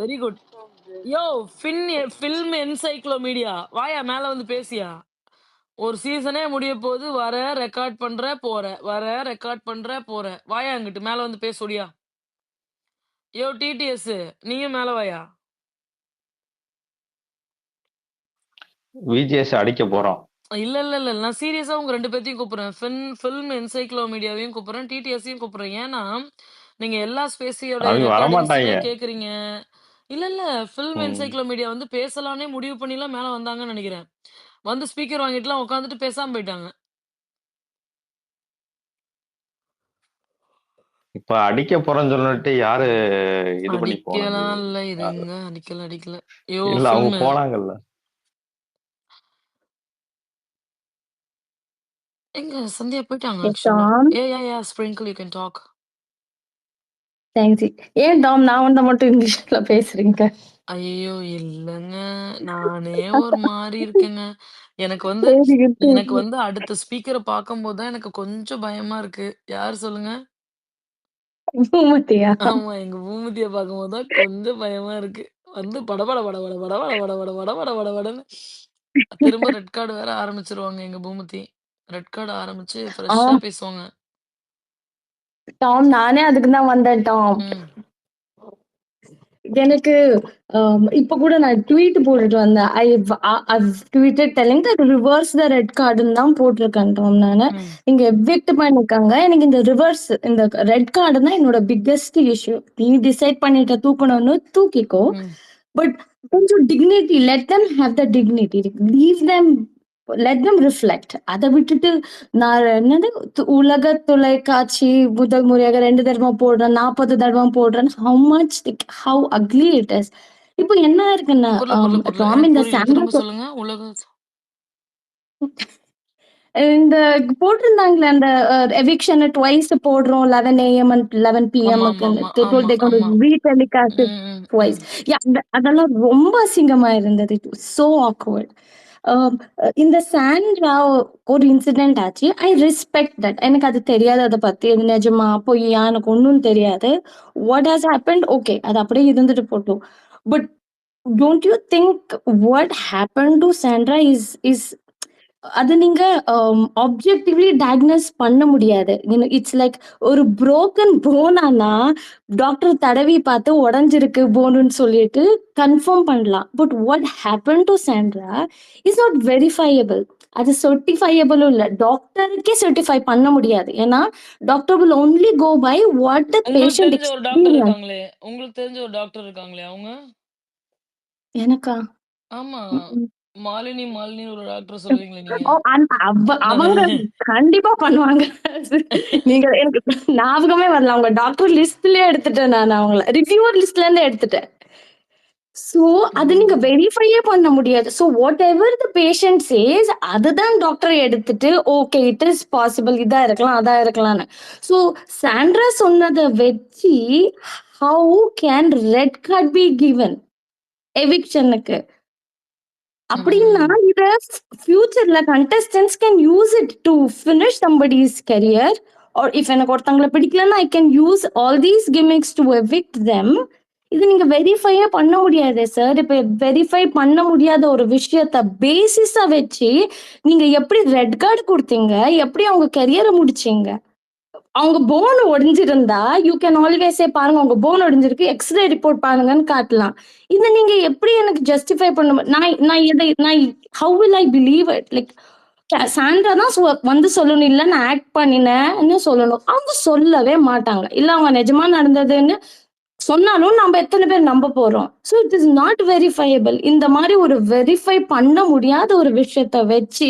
Very good. யோ film என்சைக்ளோமீடியா வாயா மேல வந்து பேசியா. ஒரு சீசனே முடிய போது வர ரெக்கார்ட் பண்ற போற வர ரெக்கார்ட் பண்ற போற வாயா அங்கிட்டு மேல வந்து பேசுடியா. யோ டிடிஎஸ் நீயும் மேல வாயா. விஜிஎஸ் அடிக்க போறோம். இல்ல இல்ல இல்ல நான் சீரியஸா உங்க ரெண்டு பேத்தையும் கூப்பிடுறேன். ஃபில்ம் என்சைக்ளோமீடியாவையும் கூப்பிடுறேன், டிடிஎஸ்ஸையும் கூப்பிடுறேன். ஏன்னா நீங்க எல்லா ஸ்பேஸியோட அவங்க ரெக்கார்டிங்ஸுமே வரமாட்டாங்க. கேக்குறீங்க. இல்ல இல்ல ஃபில்ம் ம். என்சைக்ளோமீடியா வந்து பேசலானே முடிவு பண்ணிலாம் மேல வந்தாங்கன்னு நினைக்கிறேன். வந்து ஸ்பீக்கர் வாங்கிட்டுலாம் உட்காந்துட்டு பேசாம போயிட்டாங்க. இப்ப அடிக்க போறேன்னு சொல்லிட்டு யாரு இது பண்ணி போனது? அடிக்கலாம் இல்ல இருங்க. அடிக்கல. யோ இல்ல அவங்க ஃபில்ம் போனாங்கல்ல. எங்க சந்தியா போயிட்டாங்க Yes, ஆக்சுவலா. Tom. Yeah sprinkle you can talk. Thanks. ஏன் டாம் நான் வந்தா மட்டும் இங்கிலீஷ்ல பேசுறீங்க? ஐயோ இல்லங்க. நானே ஒரு மாரி இருக்கேங்க. எனக்கு வந்து சரி, good. எனக்கு வந்து அடுத்த ஸ்பீக்கர பார்க்கும்போது தான் எனக்கு கொஞ்சம் பயமா இருக்கு. யார் சொல்லுங்க? பூமத்தியா? ஆமா. எங்க பூமத்திய பார்க்கும்போது தான் கொஞ்சம் பயமா இருக்கு. வந்து படபட படபட படபட படபட படபட படபடன்னு திரும்ப ரெட் கார்டு வேற ஆரம்பிச்சுருவாங்க எங்க பூமத்தி. ரெட் கார்டு ஆரம்பிச்சு ஃப்ரெஷ்ஷா ஆம் பேசுவாங்க. டாம், நானே அதுக்கு தான் வந்தேன் டாம். ம். எனக்கு இப்ப கூட நான் ட்வீட் போட்டுட்டு வந்தேன். I've tweeted telling that reverse the red cardன்னு தான் போட்டிருக்கேன் டாம் நானு. ம். இங்க எவிக்ட் பண்ணிருக்காங்க. எனக்கு இந்த ரிவர்ஸ் இந்த ரெட் கார்டு தான் என்னோட பிக்கெஸ்ட் இஷ்யூ. நீ டிசைட் பண்ணிட்ட தூக்கணும்னு தூக்கிக்கோ. ம். பட் கொஞ்சம் dignity, let them have the dignity. Leave them, let them reflect. அதை விட்டுட்டு நான் என்னது உலக தொலைக்காட்சி முதல் முறையாக 2 தடவை போடுறேன், 40 தடவை போடுறேன். How much, how ugly it is. இப்போ என்ன இருக்குன்னா புரியல. டாம் எனக்கு இந்த புரியல. திரும்ப சொல்லுங்க. இந்த போட்டிருந்தாங்களே அந்த எவிக்ஷன் ட்வைஸ் போடுறோம் 11 AM and 11 PM retelecast twice. அதெல்லாம் ரொம்ப அசிங்கமா இருந்தது. It was so awkward. இந்த சாண்ட்ரா ஒரு இன்சிடென்ட் ஆச்சு. I respect that. எனக்கு அது தெரியாது, அதை பத்தி அது நிஜமா பொய்யா எனக்கு ஒன்றும் தெரியாது. வாட் ஹாஸ் ஹேப்பன்ட் ஓகே, அது அப்படியே இருந்துட்டு போட்டோம். But don't you think what happen to Sandra is அது நீங்க ஆப்ஜெக்டிவ்லி டயக்னோஸ் பண்ண முடியாது. இட்ஸ் லைக் ஒரு புரோக்கன் போனானா டாக்டர் தடவி பார்த்து உடஞ்சிருக்கு போனுன்னு சொல்லிட்டு கன்ஃபார்ம் பண்ணலாம். But what happen to Sandra is not verifiable. அது சர்டிஃபையபிளும் இல்லை, டாக்டருக்கே சர்டிஃபை பண்ண முடியாது. ஏன்னா doctor will only go by what the patient experience. உங்களுக்கு தெரிஞ்ச ஒரு டாக்டர் இருக்காங்களே அவங்க? எனக்கா? ஆமா. மாலினி ஒரு டாக்டர் சொல்லுவீங்களே நீங்க. அவங்க கண்டிப்பா பண்ணுவாங்க. நீங்க எனக்கு ஞாபகமே வரல. அவங்க டாக்டர் லிஸ்ட்லயே எடுத்துட்டேன், நான் அவங்கள ரிவ்யூவர் லிஸ்ட்ல இருந்து எடுத்துட்டேன். சோ அது நீங்க வெரிஃபையே பண்ண முடியாது. So whatever the patient says அதுதான் டாக்டர் எடுத்துட்டு ஓகே இட் இஸ் பாசிபிள், இதா இருக்கலாம் அதா இருக்கலாம்னு. சோ சாண்ட்ரா சொன்னதை வச்சு how can red card be given எவிக்ஷனுக்கு? அப்படின்னா இத ஃபியூச்சர்ல contestants can use it to finish somebody's career. Or if எனக்கு ஒருத்தவங்களை பிடிக்கலன்னா I can use all these gimmicks to evict them. இது நீங்க வெரிஃபையே பண்ண முடியாது சார். இப்ப வெரிஃபை பண்ண முடியாத ஒரு விஷயத்த பேசிஸா வச்சு நீங்க எப்படி ரெட் கார்டு கொடுத்தீங்க, எப்படி அவங்க கரியரை முடிச்சீங்க? அவங்க போன் ஒடிஞ்சிருந்தா யூ கேன் ஆல்வேஸே பாருங்க அவங்க போன் ஒடிஞ்சிருக்கு, எக்ஸ்ரே ரிப்போர்ட் பாருங்கன்னு காட்டலாம். இதை நீங்க எப்படி எனக்கு ஜஸ்டிஃபை பண்ண? நான் how will I believe it? Like Sandra தான் வந்து சொல்லணும், இல்ல நான் ஆக்ட் பண்ணினேன்னு சொல்லணும். அவங்க சொல்லவே மாட்டாங்க. இல்ல அவங்க நிஜமா நடந்ததுன்னு சொன்னாலும் நம்ம எத்தனை பேர் நம்ப போறோம்? So it is not verifiable. இந்த மாதிரி ஒரு வெரிஃபை பண்ண முடியாத ஒரு விஷயத்த வச்சு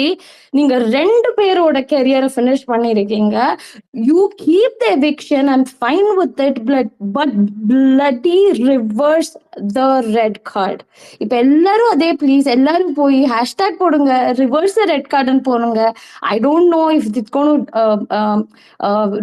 நீங்க 2 பேரோட கெரியரை ஃபினிஷ் பண்ணிருக்கீங்க. You keep the eviction, I'm fine with it, but bloody reverse the red card. இப்ப எல்லாரும் அதே ப்ளீஸ் எல்லாரும் போய் ஹேஷ்டேக் போடுங்க, ரிவர்ஸ் த ரெட் கார்டுன்னு போடுங்க. I don't know if it's gonna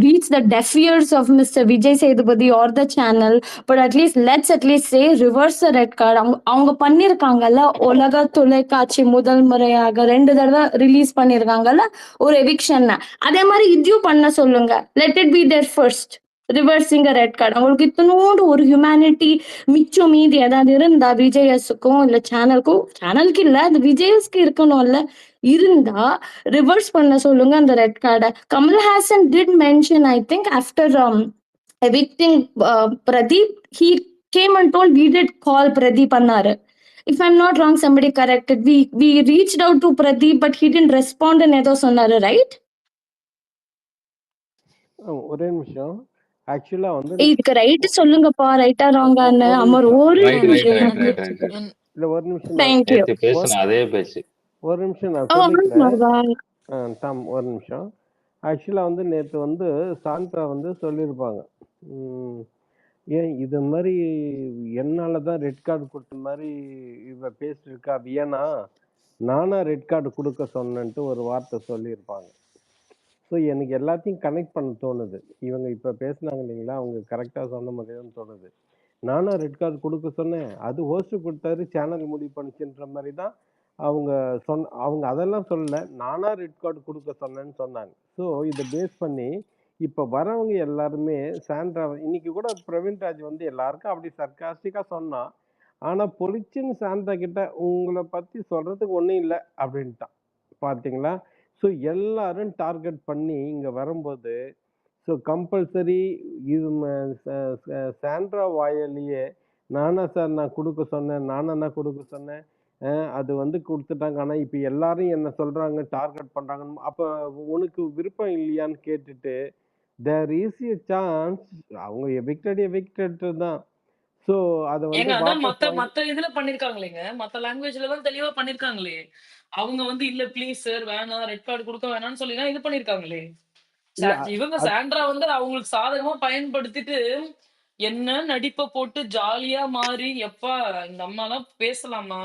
reach the deaf ears of Mr. Vijay Sethupathi or the channel, but let's at least say reverse the red card. அவங்க பண்ணிருக்காங்கல்ல, உலக தொலைக்காட்சி முதல் முறையாக 2 தடவை ரிலீஸ் பண்ணிருக்காங்கல்ல ஒரு eviction, அதே மாதிரி இதையும் பண்ண சொல்லுங்க. let it be there first. Reversing red card. அவங்களுக்கு இத்தனோண்டு ஒரு ஹியூமனிட்டி மிச்சம் மீதி ஏதாவது இருந்தா விஜயஸுக்கும் இல்ல சேனலுக்கு இல்ல அந்த விஜயஸ்க்கு இருக்கணும்ல, இருந்தா ரிவர்ஸ் பண்ண சொல்லுங்க அந்த ரெட் கார்டை. Kamal Haasan did mention I think after evicting Pradeep, he came and told we did call Pradeep அன்னாரு. If I'm not wrong, somebody corrected. We reached out to Pradeep, but he didn't respond and ஏதோ சொன்னாரு, right? ஒரே நிமிஷம். ஆக்சுவலா வந்து இதுக்கு right சொல்லுங்கப்பா, ரைட்டா ராங்கான்னு. ஒரு அமர் நிமிஷம். ஒரு ரைட் ரைட் நிமிஷம் ரைட் நான் ரைட் ரைட் பேசிக்கிறேன். இல்ல ஒரு நிமிஷம் நான் தேங்க்யூ. நேத்து பேசுன அதே பேச்சு. ஒரு நிமிஷம் நான் ஓ சொல்லிக்கிறேன். டாம் ஒரு நிமிஷம். ஆக்சுவலா வந்து நேத்து வந்து சாந்தா வந்து சொல்லியிருப்பாங்க. ஏன் இது மாதிரி என்னால தான் ரெட் கார்டு கொடுத்த மாதிரி இவ பேசியிருக்கா வியனா, நானா ரெட் கார்டு கொடுக்க சொன்னேன்ட்டு ஒரு வார்த்தை சொல்லியிருப்பாங்க. ஸோ எனக்கு எல்லாத்தையும் கனெக்ட் பண்ண தோணுது. இவங்க இப்போ பேசுனாங்க இல்லைங்களா, அவங்க கரெக்டாக சொன்ன மாதிரி தான் தோணுது. நானும் ரெட் கார்டு கொடுக்க சொன்னேன், அது ஹோஸ்ட் கொடுத்தாரு, சேனல் முடிவு பண்ணுச்சுன்ற மாதிரி தான் அவங்க அதெல்லாம் சொல்லல, நானா ரெட் கார்டு கொடுக்க சொன்னேன்னு சொன்னாங்க. ஸோ இதை பேஸ் பண்ணி இப்போ வரவங்க எல்லாருமே சாண்ட்ரா இன்னைக்கு கூட பிரவீன்ராஜ் வந்து எல்லாருக்கும் அப்படி சர்க்காஸ்டிக்காக சொன்னான். ஆனால் பொலிச்சின்னு சாண்ட்ரா கிட்ட உங்களை பற்றி சொல்றதுக்கு ஒன்றும் இல்லை அப்படின்ட்டான். பார்த்தீங்களா? ஸோ எல்லாரும் டார்கெட் பண்ணி இங்கே வரும்போது ஸோ கம்பல்சரி இது சாண்ட்ரா வாயிலேயே நானா சார் நான் கொடுக்க சொன்னேன், நானா கொடுக்க சொன்னேன், அது வந்து கொடுத்துட்டாங்க. ஆனால் இப்போ எல்லாரும் என்ன சொல்றாங்க, டார்கெட் பண்றாங்கன்னு. அப்போ உனக்கு விருப்பம் இல்லையான்னு கேட்டுட்டு தேர் இஸ் எ சான்ஸ் அவங்க எவிக்டட் தான். ஸோ அதை வந்து அதான் வாபஸ் மத்த இதுல பண்ணிருக்காங்களேங்க, மத்த லாங்குவேஜ்ல தான் தெளிவா பண்ணிருக்காங்களே. அவங்க வந்து இல்ல ப்ளீஸ் சார் வேணாம், ரெட் கார்டு கொடுக்க வேணாம்னு சொல்லி தான் இது பண்ணிருக்காங்களே. இவங்க சாண்ட்ரா வந்து அவங்களுக்கு சாதகமா பயன்படுத்திட்டு என்ன நடிப்பை போட்டு ஜாலியா மாறி, எப்பா இந்த அம்மா எல்லாம் பேசலாமா?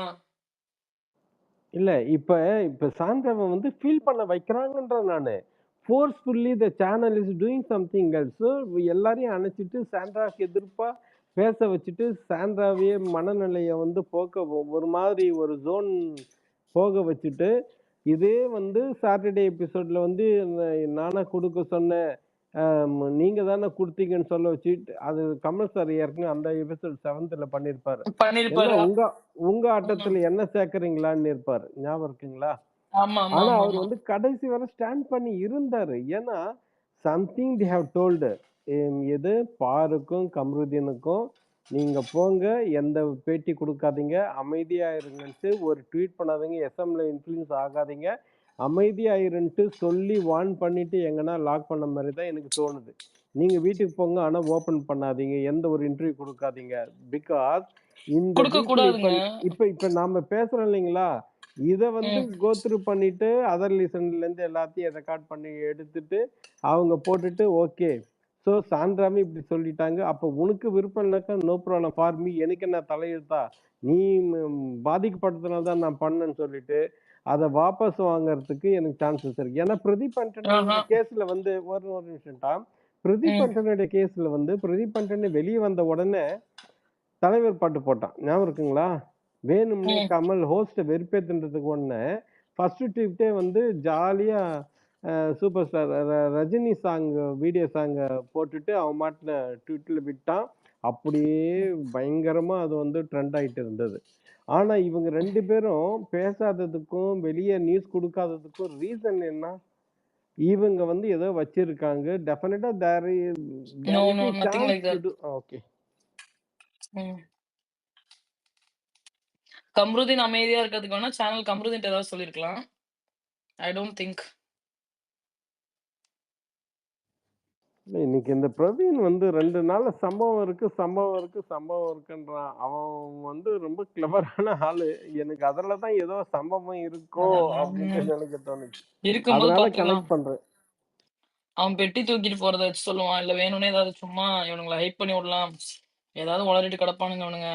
இல்ல இப்ப சாண்ட்ராவை வந்து ஃபீல் பண்ண வைக்கிறாங்கன்ற நானு. Forcefully the channel is doing something else. எல்லாரையும் அணைச்சிட்டு சாண்ட்ராக்கு எதிர்ப்பா பேச வச்சுட்டு சாண்ட்ராவையே மனநிலையை வந்து ஒரு மாதிரி ஒரு ஜோன் போக வச்சுட்டு, இதே வந்து சாட்டர்டே எபிசோட்ல வந்து நானா கொடுக்க சொன்னேன், நீங்க தானே கொடுத்தீங்கன்னு சொல்ல வச்சுட்டு, அது கமல் சார் ஏற்கனவே அந்த எபிசோட் 7th பண்ணிருப்பாரு. உங்க ஆட்டத்துல என்ன சேர்க்கறீங்களான்னு இருப்பாரு, ஞாபகம் இருக்குங்களா? ஆனா அவர் வந்து கடைசி வரை ஸ்டாண்ட் பண்ணி இருந்தாரு. ஏன்னா சம்திங் தி ஹவ் டோல்டு, எது பாருக்கும் கம்ருதீனுக்கும் நீங்க போங்க, எந்த பேட்டி கொடுக்காதீங்க, அமைதியா இருங்கன்ட்டு ஒரு ட்வீட் பண்ணாதீங்க, எஸ்எம்ல இன்ஃப்ளூயன்ஸ் ஆகாதீங்க, அமைதியா இருன்ட்டு சொல்லி வார்ன் பண்ணிட்டு எங்கன்னா லாக் பண்ண மாதிரி தான் எனக்கு தோணுது. நீங்க வீட்டுக்கு போங்க, ஆனா ஓபன் பண்ணாதீங்க, எந்த ஒரு இன்டர்வியூ கொடுக்காதீங்க. பிகாஸ் இந்த இப்ப நாம பேசுறோம் இல்லைங்களா, இத வந்து கோத்ரூ பண்ணிட்டு அதர் லிசன்ல இருந்து எல்லாத்தையும் ரெக்கார்ட் பண்ணி எடுத்துட்டு அவங்க போட்டுட்டு ஓகே ஸோ சாண்ட்ராமி இப்படி சொல்லிட்டாங்க, அப்போ உனக்கு விருப்பம் இல்லைக்கா நோ ப்ராப்ளம் ஃபார் மீ, எனக்கு என்ன தலையெழுத்தா, நீ பாதிக்கப்பட்டதுனால தான் நான் பண்ணேன்னு சொல்லிட்டு அதை வாபஸ் வாங்கறதுக்கு எனக்கு சான்சஸ் இருக்கு. ஏன்னா பிரதீப் ஆண்டனி கேஸ்ல வந்து ஒரு நிமிஷம்டா, பிரதீப் ஆண்டனியோட கேஸ்ல வந்து பிரதீப் ஆண்டனி வெளியே வந்த உடனே தலைவர் பாட்டு போட்டான், ஞாபகம் இருக்குங்களா? வேணும்னே கமல் ஹோஸ்ட வெறுப்பேத்துன்றதுக்கு ஒண்ணு ஃபர்ஸ்ட் ட்வீட்டே வந்து ஜாலியா super star Rajini song video song போட்டுட்டு அவன் மாட்டின ட்வீட்ல விட்டான். அப்படியே பயங்கரமா அது வந்து ட்ரெண்ட் ஆயிட்டு இருந்தது. ஆனா இவங்க 2 பேரும் பேசாததுக்கும் வெளியே நியூஸ் கொடுக்காததுக்கும் ரீசன் என்ன? இவங்க வந்து ஏதோ வச்சிருக்காங்க. டெஃபினட்டா தேர் ஓகே. கம்ருதீன் அமைதியா இருக்கிறதுக்கு வேணா சேனல் கம்ருதீன் ஏதாவது சொல்லிருக்கலாம். I don't think. இன்னைக்கு இந்த பிரவீன் வந்து 2 நாள்ல சம்பவம் இருக்குன்றான். அவன் வந்து ரொம்ப கிளவரான ஆளு. எனக்கு அதுல தான் ஏதோ சம்பவம் இருக்கோ அப்படின்னு நினைக்க தோணுச்சு. அதனால கனெக்ட் பண்றேன். அவன் பெட்டி தூக்கிட்டு போறத வச்சு சொல்லுவான், இல்ல வேணும்னே ஏதாவது சும்மா இவனுங்களை ஹைப் பண்ணி விடலாம், ஏதாவது உளறிட்டு கிடப்பானுங்க அவனுங்க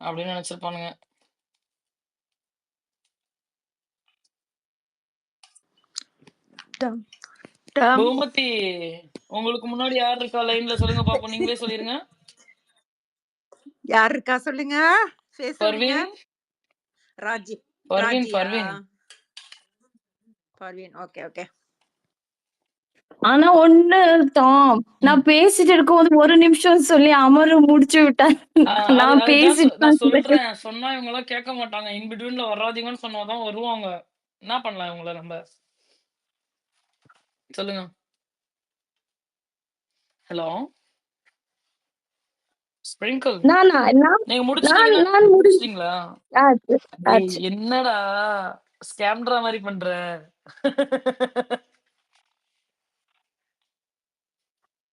அப்படின்னு நினைச்சிருப்பானுங்க. பூமதி, உங்களுக்கு முன்னாடி யார் இருக்கா லைன்ல சொல்லுங்க பாப்போம், நீங்களே சொல்லிருங்க. யார் இருக்கா சொல்லுங்க. பர்வீன். ராஜி. பர்வீன். பர்வீன். Okay okay. ஆனா ஒண்ணு டாம், ம். நான் பேசிட்டு இருக்கும்போது 1 நிமிஷம் சொல்லி அமரு முடிச்சு விட்டாரு. நான் அதுதான் பேசிட்டு நான் தான் இருந்தேன். சொல்றேன். சொன்னா இவங்கலாம் கேட்க மாட்டாங்க. இன் பிட்வீன்ல வராதீங்கன்னு சொன்னா தான் வருவாங்க. என்ன பண்ணலாம் இவங்கள நம்ப? சொல்லுங்க. ஹலோ? ஸ்ப்ரிங்கிள். நானா? நான் நீங்க நான் முடிச்சுட்டீங்கன்னா நான் முடி முடிச்சுட்டீங்களா? ஆச்சு, டேய் ஆச்சு. என்னடா ஸ்கேம்ட்ரா மாரி பண்ற?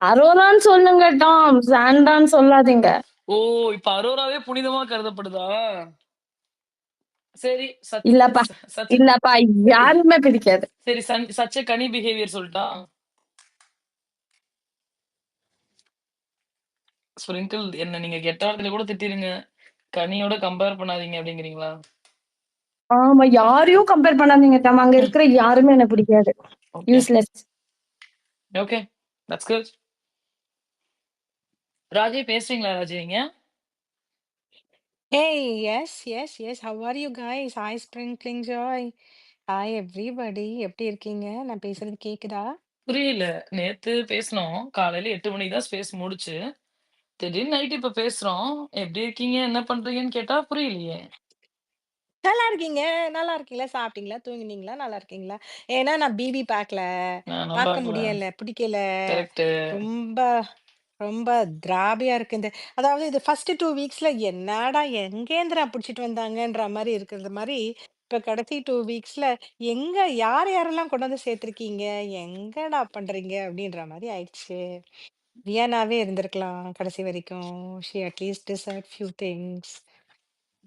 அரோரான்னு சொல்லுங்க டாம். சாண்டான்னு சொல்லாதீங்க. ஓ! இப்ப அரோராவே புனிதமா கருதப்படுதா? சரி இல்லப்பா, சச் இல்லப்பா. யாருமே பிடிக்காது. சரி சச் எ கனி பிஹேவியர் சொல்லட்டா? ஸ்ப்ரிங்கிள் என்ன நீங்க கெட்ட வார்த்தையில கூட திட்டிருங்க. கனியோட கம்பேர் பண்ணாதீங்க அப்படிங்கிறீங்களா? ஆமா, யாரையும் கம்பேர் பண்ணாதீங்க டாம். அங்க இருக்கிற யாருமே எனக்கு பிடிக்காது. Okay. Useless. Okay. That's good. Raji பேசுறீங்களா ராஜி நீங்க? Hey, yes, yes, yes. How are you guys? Hi, Sprinkling Joy. Hi, everybody. எப்படி இருக்கீங்க? நான் பேசுறது கேக்குதா? புரியல. நேத்து பேசுனோம். காலையில 8 மணிக்கு தான் ஸ்பேஸ் முடிச்சு. திடீர்னு நைட் இப்ப பேசுறோம். எப்படி இருக்கீங்க? என்ன பண்றீங்கன்னு கேட்டா புரியலையே! நல்லா இருக்கீங்க. நல்லா இருக்கீங்களா? சாப்பிட்டீங்களா? தூங்குனீங்களா? நல்லா இருக்கீங்களா? ஏன்னா நான் பிபி பார்க்கல. நானும் பார்க்க பார்க்கல. முடியல. பிடிக்கல. கரெக்ட்டு. ரொம்ப ரொம்ப திராபியா இருக்கு இந்த அதாவது இது ஃபர்ஸ்ட் 2 வீக்ஸ்ல என்னடா எங்கேந்திரா புடிச்சிட்டு வந்தாங்கன்ற மாரி இருக்கிறது மாரி, இப்ப கடைசி 2 வீக்ஸ்ல எங்க யாரெல்லாம் கொண்டு வந்து சேர்த்துருக்கீங்க? எங்கடா பண்றீங்க? அப்படின்ற மாரி ஆயிடுச்சு. வியனாவே இருந்திருக்கலாம் கடைசி வரைக்கும். She at least deserve few things.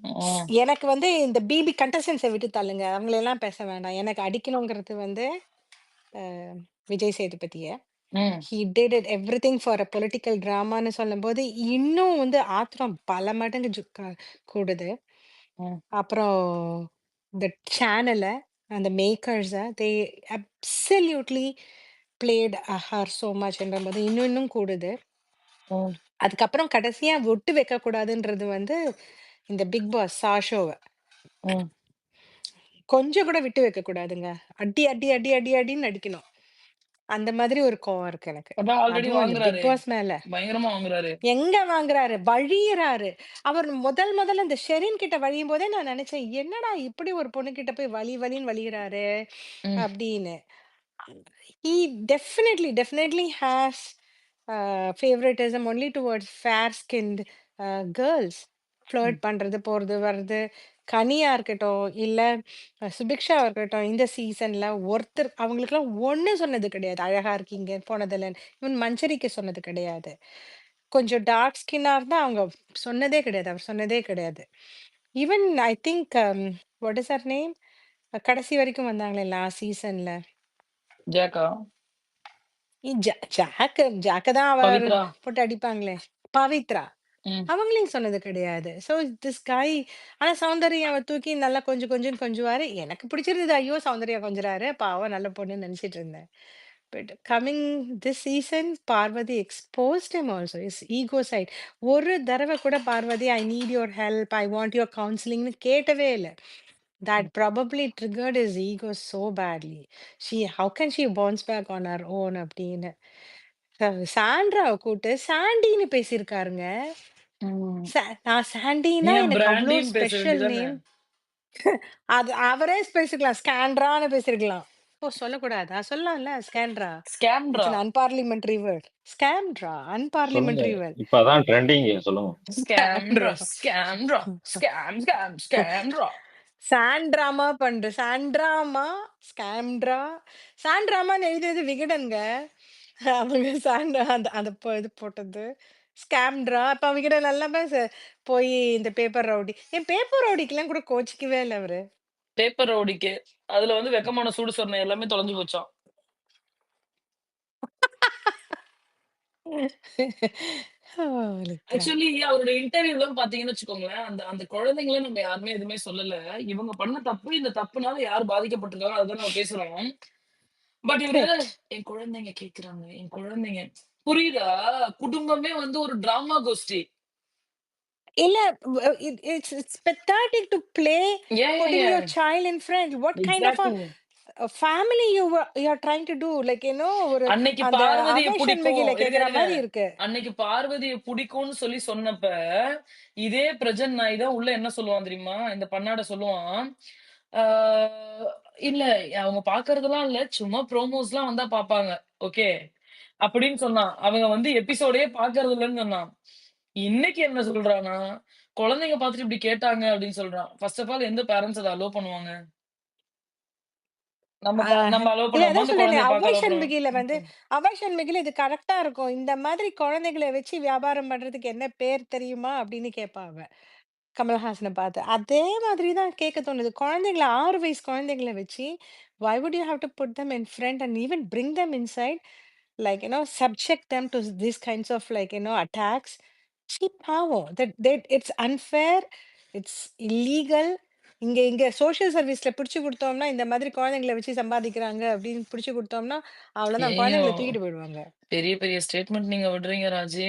ம். எனக்கு வந்து இந்த பிபி கண்டஸ்டன்ஸை விட்டு தள்ளுங்க. அவங்களெல்லாம் பேச வேண்டாம். எனக்கு அடிக்கணுங்கிறது வந்து விஜய் சேதுபதிய. ம். He did it everything for a political டிராமான்னு சொல்லும்போது, இன்னும் வந்து ஆத்திரம் பல மடங்கு கூடுது. ம். அப்புறம் இந்த சேனல, அந்த மேக்கர்ஸ தே அப்சல்யூட்லி பிளேட் ஹர் சோ மச்ன்றபோது இன்னும் இன்னும் கூடுது. ம். அதுக்கப்புறம் கடைசியா விட்டு வைக்கக்கூடாதுன்றது வந்து, இந்த பிக் பாஸ் ஷோவ. ம். கொஞ்சம் கூட விட்டு வைக்கக்கூடாதுங்க. அடி, அடி, அடி, அடி, அடின்னு அடிக்கணும். அந்த மாதிரி ஒரு கோவம் இருக்கு எனக்கு. அதான் ஆல்ரெடி அதுவும் இந்த பிக் வாங்குறாரே! பாஸ் மேல. பயங்கரமா வாங்குறாரு. எங்க வாங்குறாரு? வழியிறாரு. அவர் முதல்ல இந்த ஷெரின் கிட்ட வழியும்போதே நான் நெனச்சேன், "என்னடா இப்படி ஒரு பொண்ணுகிட்ட போய் வழி வழின்னு வழியிறாரு" ம். அப்படின்னு. He definitely has favoritism only towards fair-skinned girls. Flirt ம். பண்றது, போறது, வர்றது. கனியா இருக்கட்டும், இல்ல சுபிக்ஷாவா இருக்கட்டும், இந்த சீசன்ல ஒருத்தர் அவங்களுக்கெல்லாம் ஒண்ணும் சொன்னது கிடையாது. அழகா இருக்கீங்க, போனதில்லன்னு. ஈவன் மஞ்சரிக்கு சொன்னது கிடையாது. கொஞ்சம் டார்க் ஸ்கின்னா இருந்தா அவங்க சொன்னதே கிடையாது. அவர் சொன்னதே கிடையாது. Even I think what is her name? கடைசி வரைக்கும் வந்தாங்களே லாஸ்ட் சீசன்ல. ஜாக்கா? ஜாக்க தான் அவர் பவித்ரா? போட்டு அடிப்பாங்களே! பவித்ரா. ம். அவங்களையும் சொன்னது கிடையாது. ஸோ திஸ் காய் ஆனா சௌந்தர்யாவ தூக்கி நல்லா கொஞ்சுன்னு கொஞ்சுவாரு. எனக்கு பிடிச்சிருந்தது. ஐயோ! சௌந்தர்யா கொஞ்சுறாரு. பாவம் நல்ல பொண்ணுன்னு நெனச்சிட்டு இருந்தேன். But coming this season Parvathi exposed him also his ego side. ஒரு தடவ கூட Parvathi I need your help, I want your கவுன்சிலிங்ன்னு கேட்டவே இல்ல. That probably triggered his ego so badly. How can she bounce back on her own அப்படின்னு. சாண்ட்ராவ கூட்டு சாண்டின்னு பேசியிருக்காருங்க. ம். நான் சாண்டின்னா ஏன் எனக்கு அவ்ளோ பிராண்டின்னு பேச ஸ்பெஷல் வேண்டியதானே? நேம். அது அவரே பேசிக்கலாம். ஸ்கேண்ட்ரான்னு பேசியிருக்கலாம். ஓ! சொல்லக்கூடாதா? சொல்லலாம்ல ஸ்கேண்ட்ரா. இட்ஸ் ஸ்கேம்ட்ரா. Un unparliamentary word. ஸ்கேம்ட்ரா சொல்லுங்க. Unparliamentary word. இப்ப அதான் ட்ரெண்டிங், சொல்லுங்க. ஸ்கேம்ட்ரா. ஸ்கேம்ட்ரா. ஸ்கேம்ட்ரா. சாண்ட்ராமா பண்ற சாண்ட்ராமா, ஸ்கேம்ட்ரா, சாண்ட்ராமான்னு எழுதியது விகடன்ங்க. அவங்க சாண்ட்ரா அந்த அந்த இது போட்டது. ஸ்கேம்ட்ரா. அப்ப விகடன் எல்லாமே போய் இந்த பேப்பர் ரவுடி பேப்பர் ரவுடிக்கெல்லாம் கூட கோச்சிக்கவே இல்ல அவரு. பேப்பர் ரவுடிக்கு. அதுல வந்து வெக்கமான சூடு சொரணை எல்லாமே தொலைஞ்சு போச்சாம். ஹோலி கிராப்! ஆக்சுவலி அவரோட இன்டர்வியூலாம் பாத்தீங்கன்னு வச்சுக்கோங்களேன், அந்த அந்த குழந்தைங்கள நம்ம யாருமே எதுவுமே சொல்லல. இவங்க பண்ண தப்பு, இந்த தப்புனால யார் பாதிக்கப்பட்டிருக்காங்க அதுதான் நம்ம பேசுறோம். பட் இவரு கரெக்ட். என் குழந்தைங்க கேட்குறாங்க, என் குழந்தைங்க. புரியுதா? குடும்பமே வந்து ஒரு டிராமா கோஷ்டி. இல்ல it's it's pathetic to play Yeah, yeah, புட்டிங் yeah. Your child in front. What kind of exactly. Family you are trying to do like ஒரு அன்னைக்கு அந்த பார்வதிய அவேஷன் பிடிக்கும். மிகில இருங்க, கேக்குற இருங்க. மாதிரி இருக்கு. அன்னைக்கு பார்வதிய பிடிக்கும்னு சொல்லி சொன்னப்ப, இதே பிரஜன் நாய் தான் உள்ள என்ன சொல்லுவான் தெரியுமா? இந்த பன்னாட சொல்லுவான். ஆ இல்ல அவங்க பார்க்கறதெல்லாம் இல்ல. சும்மா ப்ரோமோஸ்லாம் வந்தா பார்ப்பாங்க. ஓகே. அப்படின்னு சொன்னான். அவங்க வந்து எபிசோடே பார்க்கறது இல்லன்னு சொன்னான். இன்னைக்கு என்ன சொல்றான்னா, குழந்தைங்க பார்த்துட்டு இப்படி கேட்டாங்க அப்படின்னு சொல்றான். ஃபர்ஸ்ட் ஆஃப் ஆல் எந்த பேரண்ட்ஸ் அத அலோ பண்ணுவாங்க? நம்ம அலோ இல்ல பண்ணுவோமா? அதான் அந்த சொல்றேனே, குழந்தைய பார்க்க அலோ அவேஷன் பண்ணுவோம். மிகில அவேஷன் மிகில இது கரெக்டா இருக்கும். இந்த மாதிரி குழந்தைகளை வச்சு வியாபாரம் பண்றதுக்கு என்ன பேர் தெரியுமா அப்படின்னு கேட்பா அவ. கமல்ஹாசன பார்த்து. அதே மாதிரி தான் கேட்க தோணுது. குழந்தைங்கள 6 வயசு குழந்தைங்கள வச்சு, why would you have to put them in front and even bring them inside? Like, subject them to these kinds of attacks. சீ பாவம். It's unfair. It's illegal. இங்க இங்க சோசியல் சர்வீஸ்ல பிடிச்சு குடுத்தோம்னா, இந்த மாதிரி குழந்தைங்கள வச்சு சம்பாதிக்கிறாங்க அப்படின்னு பிடிச்சு குடுத்தோம்னா, அவ்வளோதான் குழந்தைங்கள ஏய்யும் தூக்கிட்டு போயிடுவாங்க. பெரிய பெரிய ஸ்டேட்மெண்ட் நீங்க விடுறீங்க ராஜி.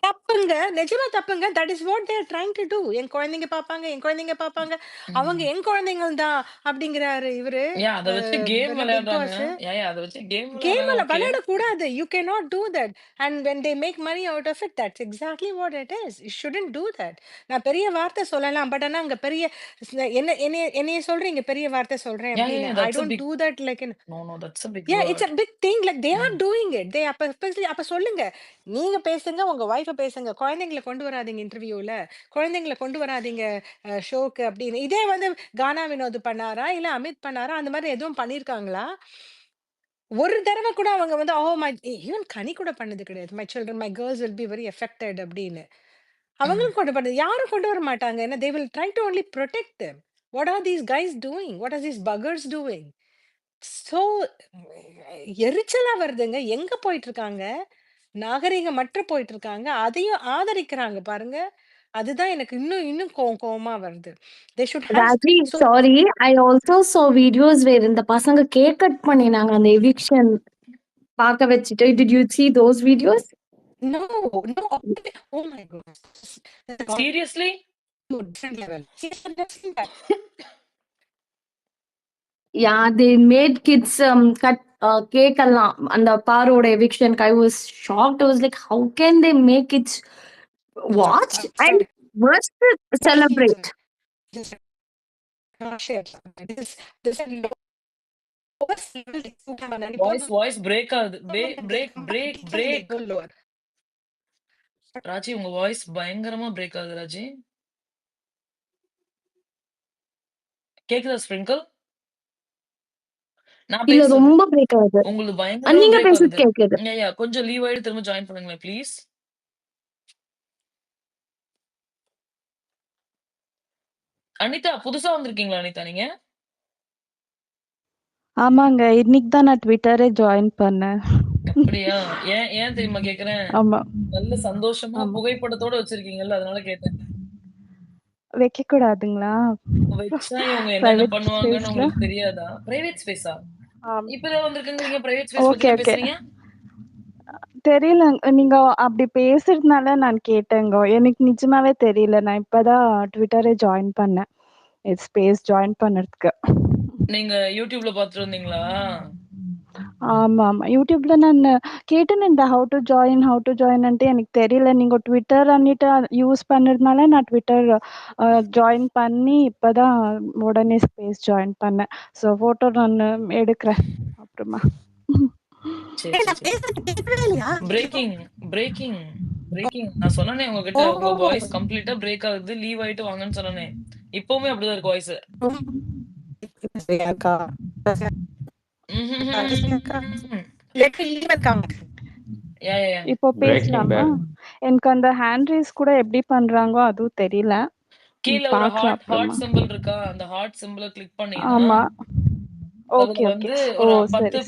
தப்புங்க. நிஜமா தப்புங்க. That is what they are trying to do. என் குழந்தைங்க பார்ப்பாங்க, என் குழந்தைங்க பார்ப்பாங்க. அவங்க ம். என் குழந்தைங்கள் தான் அப்படிங்கிறாரு இவரு. ஏன் அத வச்சு கேம் பிக் விளையாடுறாங்க. பாஸ். ஏன் அத வச்சு கேம் கேம் விளையாடுறாங்க. ஓகே. விளையாடக்கூடாது. You can not do that. And when they make money out of it, that's exactly what it is. You shouldn't do that. நான் பெரிய வார்த்தை சொல்லலாம். பட் ஆனா அங்க பெரிய என்னைய சொல்றீங்க பெரிய வார்த்தை சொல்றேன் அப்படின்னு. I that's a don't big do that like no that's a big Yeah, it's word. a big thing. Like they are doing it. They அப்ப சொல்லுங்க. நீங்க பேசுங்க, உங்க ஒய்ஃப பேசுங்க. குழந்தைங்கள கொண்டு வராதீங்க இன்டர்வியூல. குழந்தைங்கள கொண்டு வராதீங்க ஷோக்கு அப்படின்னு. இதே கானா வினோத் பண்ணாரா? இல்ல அமித் பண்ணாரா? அந்த மாதிரி எதுவும் பண்ணியிருக்காங்களா? ஒரு தடவ கூட அவங்க ஈவன் கனி கூட பண்ணது கிடையாது. My children, my girls will be very affected அப்படின்னு. அவங்களும் கொண்டு பண்ணது. யாரும் கொண்டு வர மாட்டாங்க. ஏன்னா they will try to only protect them. What are these guys doing? What are these buggers doing? So எரிச்சலா வருதுங்க. எங்க போயிட்டுருக்காங்க? நாகரீகமற்று போயிட்டுருக்காங்க. அதையும் ஆதரிக்கிறாங்க பாருங்க. அதுதான் எனக்கு இன்னும் இன்னும் கோவமா வருது. They should have Raji, so sorry. I also saw videos where இந்த பசங்க கேக் கட் பண்ணினாங்க அந்த eviction பார்க்க வச்சுட்டு. Did you see those videos? no, no. Oh my goodness. That's gone seriously? to a different level. Seriously, I've seen that. Yeah, they made kids cut cake எல்லாம் அந்த பாரோட eviction. I was shocked. I was like, how can they make kids watch and Sorry. first celebrate? This is not shared. This is lowest level they could have done. Voice break ஆகுது. Break. Go lower. Raji உங்க voice பயங்கரமா break ஆகுது ராஜி. கேக்குதா sprinkle? நான் இல்ல பேசுறது ரொம்ப break ஆகுது. உங்களுக்கு பயங்கரமா நீங்க பிரேக் பேசுறது ஆகுது. கேக்குது. கொஞ்சம் லீவ் ஆயிட்டு திரும்ப ஜாயின் பண்ணுங்களேன் ப்ளீஸ். அனிதா புதுசா வந்திருக்கீங்களா அனிதா நீங்க? ஆமாங்க. இன்னைக்கு தான் நான் ட்விட்டரே ஜாயின் பண்ணேன். அப்படியா? ஏன் தெரியுமா கேக்குறேன்? ஆமா. நல்ல சந்தோஷமா ஆமா. புகைப்படத்தோட வச்சிருக்கீங்கல்ல அதனால கேட்டேன். வைக்கக்கூடாதுங்களா? வச்சா இவங்க என்னென்ன பிரைவேட் பண்ணுவாங்கன்னு ஸ்பேஸ்ல? உங்களுக்கு தெரியாதா? பிரைவேட் ஸ்பேஸா? ஆம். இப்பதான் வந்திருக்கீங்க பிரைவேட் ஸ்பேஸ் பத்தி ஓகே, தான் ஓகே. பேசுறீங்க? தெரியல. நீங்க அப்படி பேசுறதுனால நான் கேட்டேங்க. எனக்கு நிஜமாவே தெரியல. நான் இப்பதான் ட்விட்டரே ஜாயின் பண்ணேன். ஸ்பேஸ் ஜாயின் பண்ணதுக்கு. நீங்க யூடியூப்ல பாத்துட்டு வந்தீங்களா? ஆமாமா. யூடியூப்ல நான் கேட்டேன் இந்த ஹவ் டு ஜாயின் అంటే எனக்கு தெரியல. நீங்க ட்விட்டர் அன்னிட்டு யூஸ் பண்ணதுனால நான் ட்விட்டர் ஜாயின் பண்ணி இப்பதான் உடனே ஸ்பேஸ் ஜாயின் பண்ணேன். ஸோ ஃபோட்டோ நான் எடுக்கிறேன் அப்புறமா. சரி பிரேக்கிங். நான் சொன்னனே உங்ககிட்ட உங்க வாய்ஸ் கம்ப்ளீட்டா பிரேக் ஆகுது. லீவ் ஆயிட்டு வாங்கன்னு சொன்னனே. இப்பவுமே அப்படிதான் இருக்கு வாய்ஸ். இப்போ பேசலாமா? எனக்கு அந்த ஹேண்ட் ரைஸ் கூட எப்படி பண்றாங்க அதுவும் தெரியல. கீழ ஒரு ஹார்ட் சிம்பல் இருக்கா? அந்த ஹார்ட் சிம்பலை கிளிக் பண்ணீங்கன்னா ஆமா. அதுல வந்து ஒரு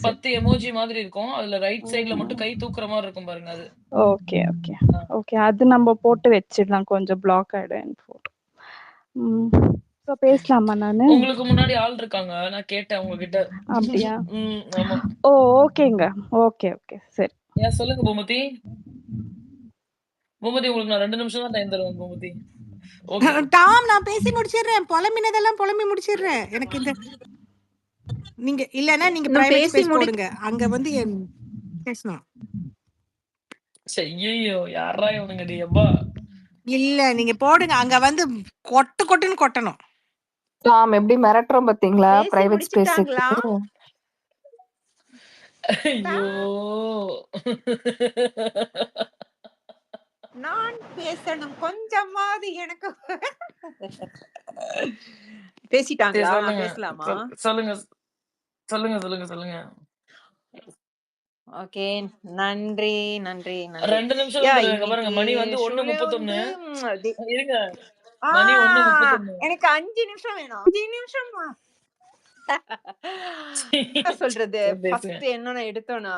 10 எமோஜி மாதிரி இருக்கும். அதுல ரைட் சைடுல மட்டும் கை தூக்குற மாதிரி இருக்கும் பாருங்க அது. ஓகே. அது நம்ம போட்டு வச்சிடலாம். கொஞ்சம் பிளாக் ஆயிடும் போட்டோ. இப்போ பேசலாமா நானு? உங்களுக்கு முன்னாடி ஆள் இருக்காங்க. நான் கேட்டேன் உங்ககிட்ட. அப்படியா? ஆமா. ஓகேங்க. ஓகே. சரி. சொல்லுங்க பூமதி. உங்களுக்கு நான் 2 நிமிஷம் தான் டைம் தருவேன் பூமதி. டாம் நான் பேசி முடிச்சிடுறேன். புலம்பினதெல்லாம் புலம்பி முடிச்சிடுறேன். எனக்கு இந்த நீங்க இல்லன்னா நீங்க இன்னும் பிரைவேட் பேசி ஸ்பேஸ் முடி போடுங்க. அங்க வந்து பேசணும். ஐயோ யாரா இவனுங்க டி அப்பா. இல்ல நீங்க போடுங்க. அங்க வந்து கொட்டுன்னு கொட்டணும். டாம் எப்படி மிரட்டுறோம் பாத்தீங்களா பேசி பிரைவேட் ஸ்பேஸுக்கு. முடிச்சிட்டாங்களா? ஐயோ நான் பேசணும் கொஞ்சமாவது எனக்கு. பேசிட்டாங்களா? நான் சொல்லுங்க பேசலாமா? சொல்லுங்க சொல்லுங்க சொல்லுங்க சொல்லுங்க. ஓகே. நன்றி நன்றி நன்றி. 2 நிமிஷம் யா வந்துருங்க இன்னைக்கு பாருங்க. மணி வந்து ஷோல 1:31. வந்து இருங்க. மணி 1:31. எனக்கு 5 நிமிஷம் வேணும். 5 நிமிஷமா? என்ன சொல்றது? சரி, பேசுங்க. ஃபர்ஸ்ட் என்ன எடுத்தோம்னா,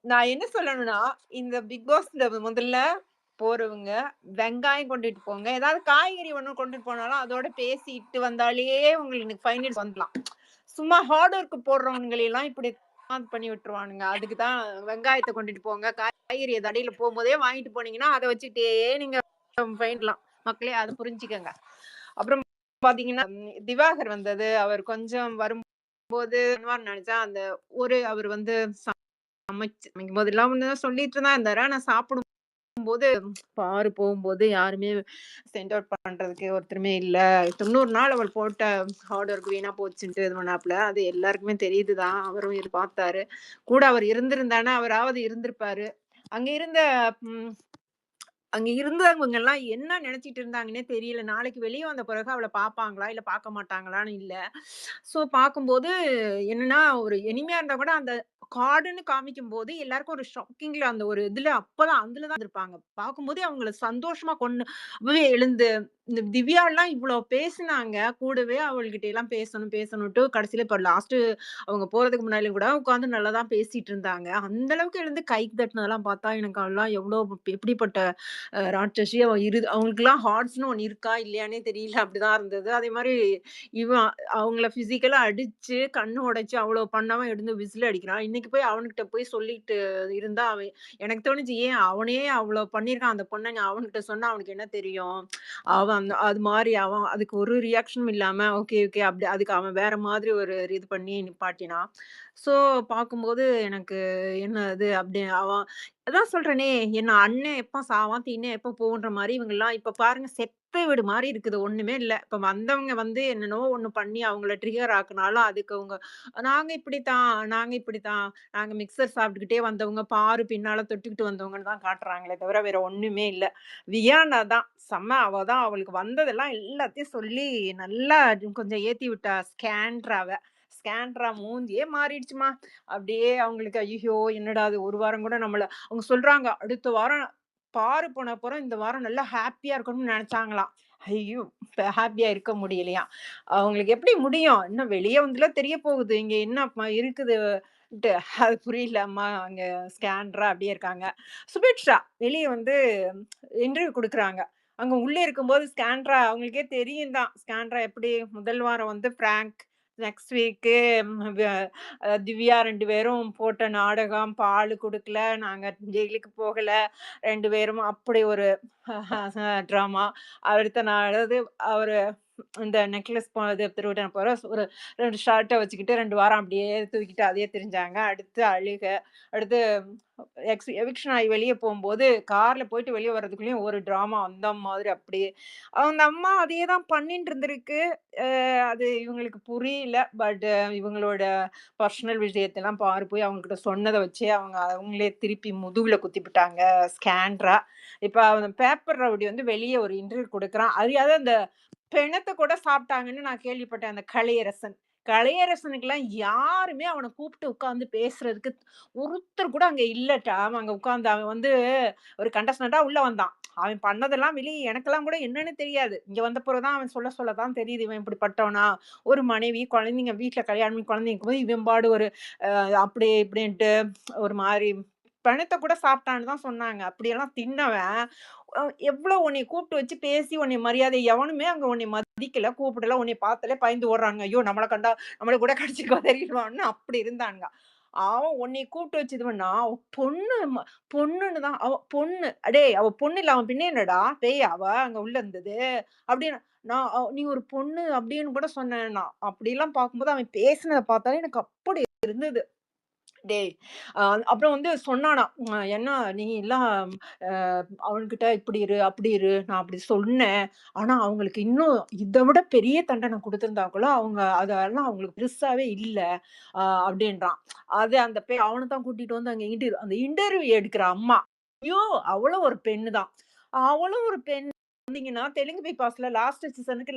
நான் என்ன சொல்லணும்னா, இந்த பிக் பாஸ்ல முதல்ல போறவங்க வெங்காயம் கொண்டுட்டு போங்க. ஏதாவது காய்கறி ஒண்ணு கொண்டுட்டு போனாலும் அதோட பேசிட்டு வந்தாலே உங்களுக்கு ஃபைனல்ஸ் வந்துடலாம். சும்மா ஹார்ட் ஒர்க் போடுறவங்களை எல்லாம் இப்படி பண்ணி விட்டுருவானுங்க. அதுக்கு தான் வெங்காயத்தை கொண்டுட்டு போங்க. காய்கறி தடையில போகும்போதே வாங்கிட்டு போனீங்கன்னா அதை வச்சுட்டே நீங்க ஃபைனலாம். மக்களே அதை புரிஞ்சுக்கங்க. அப்புறம் பாத்தீங்கன்னா திவாகர் வந்தது. அவர் கொஞ்சம் வரும்போது நினைச்சா அந்த அவர் வந்து சமைக்கும் போது எல்லாம் சொல்லிட்டு தான் இருந்தாரு. ஆனா சாப்பிடும் போது பாரு போகும்போது யாருமே சென்ட் அவுட் பண்றதுக்கு ஒருத்தருமே இல்ல. 90 நாள் அவள் போட்ட ஹார்ட் ஒர்க் வீணா போச்சுன்ட்டு இது பண்ணாப்புல. அது எல்லாருக்குமே தெரியுதுதான். அவரும் பார்த்தாரு. கூட அவர் இருந்திருந்தானா அவராவது இருந்திருப்பாரு. அங்க இருந்தவங்க எல்லாம் என்ன நினைச்சிட்டு இருந்தாங்கன்னே தெரியல. நாளைக்கு வெளியே வந்த பிறகு அவளை பாப்பாங்களா இல்ல பார்க்க மாட்டாங்களான்னு இல்ல. சோ பார்க்கும்போது என்னன்னா ஒரு இனிமையா இருந்தா கூட அந்த கார்டுன்னு காமிக்கும் போது எல்லாருக்கும் ஒரு ஷாக்கிங்ல அந்த ஒரு அப்பதான் அதுலதான் இருப்பாங்க. பார்க்கும்போதே அவங்கள சந்தோஷமா அப்பவே எழுந்து இந்த திவ்யா எல்லாம் இவ்வளவு பேசினாங்க. கூடவே அவள்கிட்ட எல்லாம் பேசணும்ட்டு கடைசியில இப்ப லாஸ்ட் அவங்க போறதுக்கு முன்னாடி கூட உட்கார்ந்து நல்லாதான் பேசிட்டு இருந்தாங்க. அந்த அளவுக்கு எழுந்து கை தட்டினதெல்லாம் பார்த்தா எனக்கு அவெல்லாம் எவ்வளவு எப்படிப்பட்ட ராட்சசி. அவங்களுக்கு எல்லாம் ஹார்ட்ஸ்னு ஒண்ணு இருக்கா இல்லையானே தெரியல. அப்படிதான் இருந்தது. அதே மாதிரி இவன் அவங்கள பிசிக்கலா அடிச்சு கண்ணு உடைச்சு அவ்வளவு பண்ணாம எழுந்து விசில் அடிக்கிறான். இன்னைக்கு போய் அவன்கிட்ட போய் சொல்லிட்டு இருந்தா அவன் எனக்கு தோணுச்சு ஏன் அவனே அவ்வளவு பண்ணிருக்கான் அந்த பொண்ணுங்க அவன்கிட்ட சொன்னா அவனுக்கு என்ன தெரியும். அவன் அது மாதிரி அவன் அதுக்கு ஒரு ரியாக்ஷனும் இல்லாம ஓகே ஓகே அப்படி அதுக்கு அவன் வேற மாதிரி ஒரு இது பண்ணி நிப்பாட்டினான். சோ பார்க்கும்போது எனக்கு என்ன அது அப்படி அவன் அதான் சொல்றேனே என்ன அண்ணன் எப்ப சாவான் தீனே எப்ப போன்ற மாதிரி இவங்க எல்லாம் இப்ப பாருங்க செத்த வீடு மாதிரி இருக்குது. ஒண்ணுமே இல்ல. இப்ப வந்தவங்க வந்து என்னென்னவோ ஒண்ணு பண்ணி அவங்கள ட்ரிகர் ஆக்குனாலும் அதுக்கு அவங்க நாங்க இப்படித்தான் நாங்க மிக்சர் சாப்பிட்டுக்கிட்டே வந்தவங்க பாரு பின்னால தொட்டுக்கிட்டு வந்தவங்கன்னு தான் காட்டுறாங்களே தவிர வேற ஒண்ணுமே இல்ல. வியானா தான் செம்ம. அவ தான் அவளுக்கு வந்ததெல்லாம் எல்லாத்தையும் சொல்லி நல்லா கொஞ்சம் ஏத்தி விட்டா. ஸ்கேண்ட்ரா மூஞ்சியே மாறிடுச்சுமா. அப்படியே அவங்களுக்கு ஐயோ என்னடா அது ஒரு வாரம் கூட நம்மள அவங்க சொல்றாங்க அடுத்த வாரம் பாரு போன அப்புறம் இந்த வாரம் நல்லா ஹாப்பியா இருக்கணும்னு நினைச்சாங்களாம். ஐயோ ஹாப்பியா இருக்க முடியலையா. அவங்களுக்கு எப்படி முடியும்? இன்னும் வெளியே வந்துல தெரிய போகுது இங்க என்ன இருக்குது. அது புரியல அம்மா. அங்க ஸ்கேண்டரா அப்படியே இருக்காங்க. சுபிக்ஷா வெளியே வந்து இன்டர்வியூ கொடுக்குறாங்க. அங்க உள்ளே இருக்கும்போது ஸ்கேண்ட்ரா அவங்களுக்கே தெரியும் தான். ஸ்கேண்ட்ரா எப்படி முதல் வாரம் வந்து பிராங்க், நெக்ஸ்ட் வீக்கு திவ்யா 2 பேரும் போட்ட நாடகம், பால் குடுக்கல, நாங்க ஜெயிலுக்கு போகல, 2 பேரும் அப்படி ஒரு ட்ராமா. அடுத்த நாள் அவரு இந்த நெக்லஸ் இது திருவிட போற ஒரு 2 ஷர்ட்ட வச்சுக்கிட்டு 2 வாரம் அப்படியே தூக்கிட்டு அதே திரிஞ்சாங்க. அடுத்து அழுக. அடுத்து எவிக்ஷன் ஆகி வெளியே போகும்போது கார்ல போயிட்டு வெளியே வர்றதுக்குள்ளேயும் ஒரு டிராமா அந்த மாதிரி அப்படியே அந்த அம்மா அதே தான் பண்ணிட்டு இருந்திருக்கு. அது இவங்களுக்கு புரியல. பட் இவங்களோட பர்சனல் விஷயத்தெல்லாம் பாரு போய் அவங்ககிட்ட சொன்னதை வச்சு அவங்களே திருப்பி முதுகுல குத்திவிட்டாங்க ஸ்கேண்ட்ரா. இப்ப அவன் பேப்பர் ரவுடி வந்து வெளியே ஒரு இன்டர்வியூ கொடுக்குறான். அது அந்த பிணத்தை கூட சாப்பிட்டாங்கன்னு நான் கேள்விப்பட்டேன். அந்த கலையரசனுக்கெல்லாம் யாருமே அவனை கூப்பிட்டு உட்கார்ந்து பேசுறதுக்கு ஒருத்தர் கூட அங்க இல்லட்டா. அங்க உட்கார்ந்து அவன் வந்து ஒரு கண்டஸ்டண்டா உள்ள வந்தான். அவன் பண்ணதெல்லாம் வெளியே எனக்கெல்லாம் கூட என்னன்னு தெரியாது. இங்க வந்த பிறகுதான் அவன் சொல்லதான் தெரியுது இவன் இப்படிப்பட்டவனா. ஒரு மனைவி குழந்தைங்க வீட்டுல கல்யாணம் பண்ணி குழந்தைங்க போது இவன் பாடு ஒரு அப்படி இப்படின்ட்டு ஒரு மாதிரி பணத்தை கூட சாப்பிட்டான்னு தான் சொன்னாங்க. அப்படியெல்லாம் தின்னவன் எவ்வளவு உன்னை கூப்பிட்டு வச்சு பேசி உன்னை மரியாதை எவனுமே அங்க உன்னை மதிக்கல கூப்பிடல உன்னை பார்த்தாலே பயந்து ஓடுறாங்க. ஐயோ நம்மளை கண்டா நம்மளை கூட கடிச்சு கதறிடுவான்னு அப்படி இருந்தானுங்க. அவன் உன்னைய கூப்பிட்டு வச்சதுவன்னா, அவ பொண்ணுன்னு தான். அவ பொண்ணு. "அடேய்! அவ பொண்ணு இல்ல. அவன் பின்ன என்னடா? பேயா அவ அங்க உள்ள இருந்தது?" அப்படின்னு. நான் "நீ ஒரு பொண்ணு" அப்படின்னு கூட சொன்னேன் நான். அப்படிலாம் பார்க்கும்போது அவன் பேசினத பார்த்தாலே எனக்கு அப்படி இருந்தது. டேய்! அப்புறம் வந்து சொன்னானாம். "என்ன நீலாம் அ அவன்கிட்ட இப்படி இரு, அப்படி இரு. நான் அப்படி சொன்னேன். ஆனா அவங்களுக்கு இன்னும் இத விட பெரிய தண்டனை குடுத்திருந்தா கூட அவங்க அதெல்லாம் அவங்களுக்கு பெருசாவே இல்ல." அப்படின்றான். அது அந்த அவன தான் கூட்டிட்டு வந்து அங்க அந்த இன்டர்வியூ எடுக்கிற அம்மா. ஐயோ! அவளும் ஒரு பெண்ணு தான். அவளும் ஒரு பெண் வந்தீங்கன்னா, தெலுங்கு பிக் பாஸ்ல லாஸ்ட் சீசனுக்கு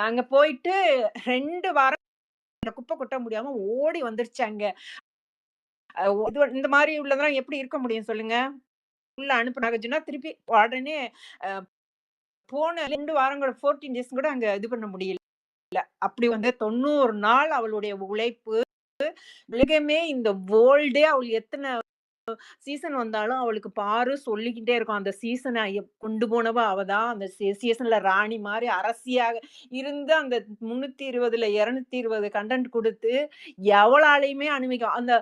அங்க போயிட்டு 2 வாரம் குப்பை கொட்ட முடியாம ஓடி வந்துருச்சு அங்க. இந்த மாரி உள்ளதெல்லாம் எப்படி இருக்க முடியும் சொல்லுங்க? உள்ள அனுப்புனாங்கன்னா, திருப்பி உடனே அ போன 2 வாரங்கள் 14 டேஸ் கூட அங்க இது பண்ண முடியல. அப்படி வந்து 90 நாள் அவளுடைய உழைப்பு, உலகமே இந்த வேர்ல்டே அவள் எத்தன சீசன் வந்தாலும் அவளுக்கு பாரு சொல்லிக்கிட்டே இருக்கும். அந்த சீசன கொண்டு போனவ அவ தான். அந்த சீசன்ல ராணி மாரி அரசியாக இருந்து அந்த 320ல 220 கன்டென்ட் குடுத்து எவளாலயுமே அந்த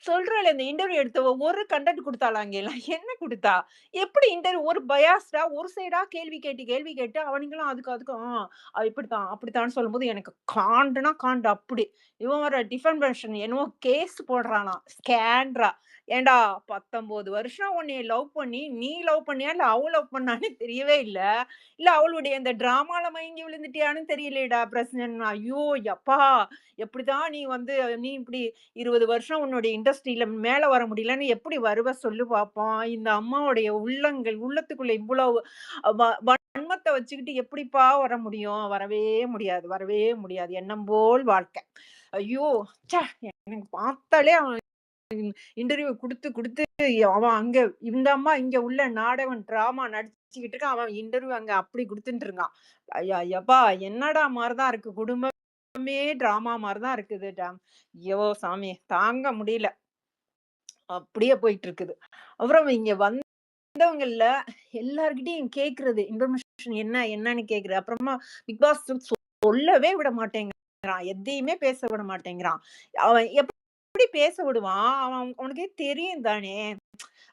சொல்றாளே இந்த இன்டர்வியூ எடுத்தவ ஒரு கன்டென்ட் குடுத்தாளாங்கல்ல. என்ன குடுத்தா? எப்படி இன்டர்வியூ ஒரு பயாஸ்டா ஒரு சைடா கேள்வி கேட்டு அவனுங்களும் அதுக்கும் இப்படித்தான், அப்படித்தான்னு சொல்லும்போது எனக்கு காண்டுனா காண்டு அப்படி. இவன் வேற டிஃபமேஷன் என்னமோ கேஸ் போடுறானாம். ஸ்கேண்ட்ரா. ஏன்டா 19 வருஷம் உன்னைய லவ் பண்ணி, நீ லவ் பண்ணியா? இல்ல அவ லவ் பண்ணான்னு தெரியவே இல்ல. இல்ல அவளுடைய இந்த டிராமால மயங்கி விழுந்துட்டியான்னு தெரியலயேடா பிரசன். ஐயோ! யப்பா! எப்படிதான் நீ இப்படி 20 வருஷம் உன்னுடைய இண்டஸ்ட்ரியில மேல வர முடியலன்னு எப்படி வருவ சொல்லு பாப்போம். இந்த அம்மாவுடைய உள்ளத்துக்குள்ள இவ்வளவு வன்மத்த வச்சுக்கிட்டு எப்படிப்பா வர முடியும்? வரவே முடியாது. எண்ணம் போல் வாழ்க்கை. ஐயோ! ச்சே! எனக்கு பார்த்தாலே அவன் இன்டர்வியூ குடுத்து அவன் அங்க இந்த அம்மா இங்க உள்ள நாடகம் டிராமா நடிச்சுக்கிட்டு இருக்கான். அவன் இன்டர்வியூ அங்க அப்படி குடுத்துட்டு இருக்கான். ஐயா! யப்பா! என்னடா மாரி தான் இருக்கு குடும்பமே டிராமா மாரி தான் இருக்குது. ஐயோ! சாமி தாங்க முடியல. அப்படியே போயிட்டு இருக்குது. அப்புறம் இங்க வந்தவங்கள்ல எல்லார்கிட்டயும் கேட்கிறது இன்ஃபர்மேஷன் என்னன்னு கேட்கிறது. அப்புறமா பிக் பாஸ் சொல்லவே விட மாட்டேங்கிறான். எதையுமே பேச விட மாட்டேங்கிறான். அவன் எப்படி பேச விடுவான்? அவனுக்கே தெரியும் தானே!